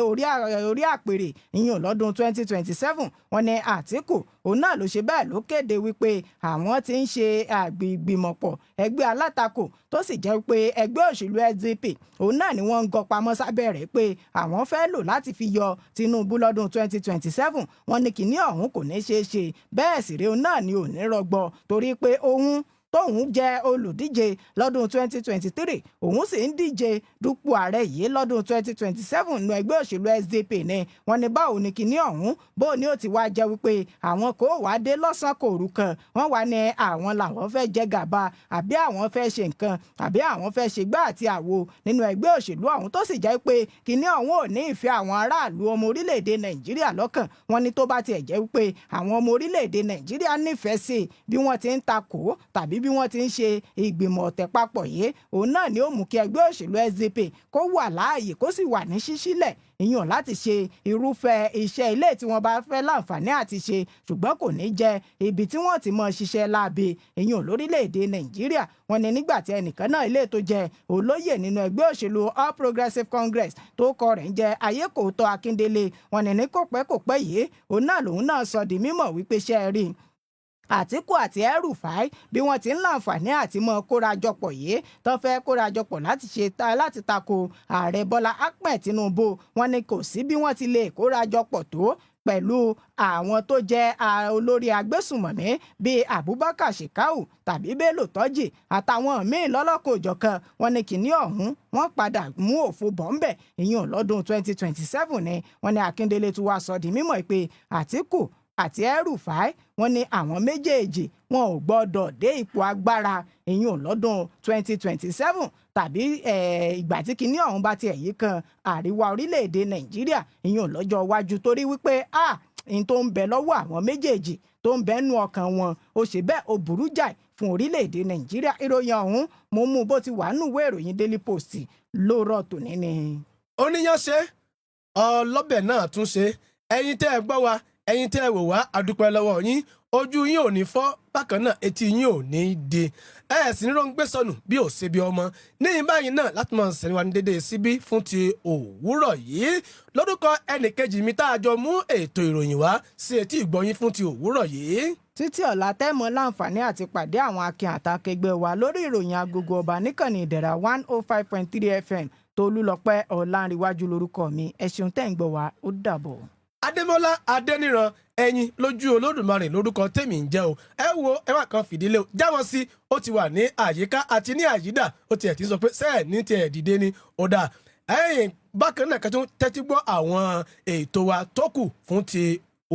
orí àpèrè ìyẹn lọ́dún 2027. Wọ́n ní Àtíkù òun náà ló ṣe bẹ́ẹ̀ ló kéde wípé àwọn ti ń ṣe àgbìgbìmọ̀pọ̀ ẹgbẹ́ alátakò tó sì jẹ́ pé ẹgbẹ́ òṣèlú SDP òun náà ni wọ́n ń gọ pamọ́ sábẹ́ rẹ̀ pé àwọn fẹ́ lò láti fi yọ Tinubu lọ́dún 2027. Wọ́n ní kìíní ọ̀hún kò ní ṣeé ṣe, bẹ́ẹ̀ sì rí òun náà ni ò ní rọgbọ torí pé tóun jẹ́ olùdíje lọ́dún 2023 òun sì ń díje dupò ààrẹ yìí lọ́dún 2027 nínú ẹgbẹ́ òṣèlú SDP ni. Wọ́n ní báwo ni kinní ọ̀hún bó ni ó ti wá jẹ́ wípé àwọn kò wá dé lọ́sàn-án kò rú kan wọ́n wá ní àwọn làwọn fẹ́ jẹ gàba àbí àwọn fẹ́ ṣe nǹkan àbí àwọn fẹ́ ṣe gbá àti àwo nínú ẹgbẹ́ òṣèlú ọ̀hún tó sì jẹ́ pé kinní ọ̀hún ò ní ìfẹ́ àwọn aráàlú ọmọ orílẹ̀-èdè Nàìjíríà lọ́kàn. Wọ́n ní tó bá tiẹ̀ jẹ́ wípé àwọn ọmọ orílẹ̀-èdè Nàìjíríà nífẹ̀ẹ́ sí bí wọ́n ti ń takò tàbí bí wọ́n ti ń ṣe ìgbìmọ̀ ọ̀tẹ̀ papọ̀ yìí, òun náà ni ó mú kí ẹgbẹ́ òṣèlú SDP kó wà láàyè kó sì wà ní ṣíṣílẹ̀ ìyàn láti ṣe irúfẹ́ iṣẹ́ ilé tí wọ́n bá fẹ́ láǹfààní àti ṣe, ṣùgbọ́n kò ní jẹ́ ibi tí wọ́n ti mọ ṣiṣẹ́ láabe ìyàn lórílẹ̀‐èdè Nàìjíríà. Wọ́n ní nígbà tí ẹnìkan náà ilé tó jẹ́ olóyè nínú ẹgbẹ́ òṣèlú All Progressives Congress tó kọ rẹ̀ ń jẹ́ Ayékòótọ́ Akíndélé, wọ́n ní ní kòpẹ́kòpẹ́ yìí òun náà lòun náà sọ di mímọ̀ wípé ṣe rí Àtíkù àti El-Rufai bí wọ́n ti ń láǹfààní àti mọ́ kórajọpọ̀ yìí tó fẹ́ kórajọpọ̀ láti tako ààrẹ Bọ́lá Ahmed Tinubu. Wọ́n ní kò sí bí wọ́n ti lè kórajọpọ̀ tó pẹ̀lú àwọn tó jẹ́ olórí agbésùmọ̀mí bíi Abubakar Shekau tàbí Bello Turji àtàwọn míín lọ́lọ́kọ̀-ò-jọ̀kan. Wọ́n ní kìíní ọ̀hún wọ́n padà mú òfo bọ́m̀bẹ̀ ìyẹn lọ́dún 2027 ni. Wọ́n ní Akíndélé tún wá sọ di mímọ̀ pé Àtíkù àti El-Rufai wọ́n ní àwọn méjèèjì wọn ò gbọ́dọ̀ dé ipò agbára ìyún lọ́dún 2027 tàbí ìgbà tí kinní ọ̀hún bá tiẹ̀ yí kan àríwá orílẹ̀-èdè Nàìjíríà ìyún lọ́jọ́ iwájú, torí wípé n tó ń bẹ lọ́wọ́ àwọn méjèèjì tó ń bẹ nú ọkàn wọn ó ṣe bẹ́ẹ̀ ó burú jáì fún orílẹ̀-èdè Nàìjíríà. Ìròyìn ọ̀hún mo mú bó ti wà nínú ìwé ìròyìn Daily Post lóòrọ̀ tòní ni. Oníyàn ṣe ọlọ́bẹ̀ náà tún ṣe ẹ̀yin tẹ́ ẹ gbọ́ wa ẹ̀yin tẹ́ ẹ wò wá àdúpẹ́ lọ́wọ́ yín, ojú yín ò ní fọ́ bákan náà etí yín ò ní di sì ní ròǹgbé sọnù bí ò ṣe bí ọmọ ní báyìí náà láti máa sẹ́ni wa ní dédé síbí fún ti òwúrọ̀ yìí lórúkọ ẹnìkejì mi tá a jọ mú ètò ìròyìn wá sí etí ìgbọ́yín fún ti òwúrọ̀ yìí. Títí ọ̀la tẹ́mọ̀ láǹfààní àti pàdé àwọn akin àtàkẹgbẹ́ wa lórí ìròyìn Agogo Ọba níkànnì Ìdẹ̀ra 105.3 FM. Tolúlọpẹ́ Ọlanrewaju lórúkọ mi. Ẹ ṣeun tẹ́ ń gbọ́ wa, ó dàbọ̀. Ademola Adeniran ẹ̀yin lójú Olódùmarè lórúkọ tèmi ń jẹ́ o. Ẹ wo ẹwà kan fìdílé o jáwọ́ sí ó ti wà ní àyíká àti ní àyídà ó tiẹ̀ ti sọ pé sẹ́ẹ̀ ní tiẹ̀ dìde ni ó dà ẹ̀yìn bákan náà kẹ́tún tẹ́tí gbọ́ àwọn ètò wa tó kù fún ti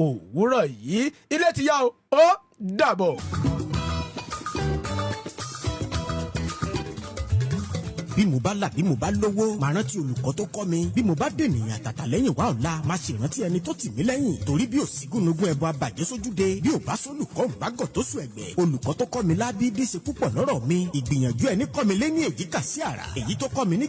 òwúrọ̀ yìí. Ilé ti yá o, ó dàbọ̀. bí mo bá là bí mo bá lówó máa rántí olùkọ́ tó kọ́ mi bí mo bá dènìyàn àtàtà lẹ́yìn wá ọ̀la máa ṣèrántí ẹni tó tì mí lẹ́yìn torí bí òsígúnnugún ẹbọ abàjẹ́ sójúde bí ò bá sólùkọ́ ò bá gọ̀ tó sùn ẹ̀gbẹ́ olùkọ́ tó kọ́ mi lábí díṣe púpọ̀ lọ́rọ̀ mi ìgbìyànjú ẹni kọ́ mi lé ní èjìká sí àrà èyí tó kọ́ mi ní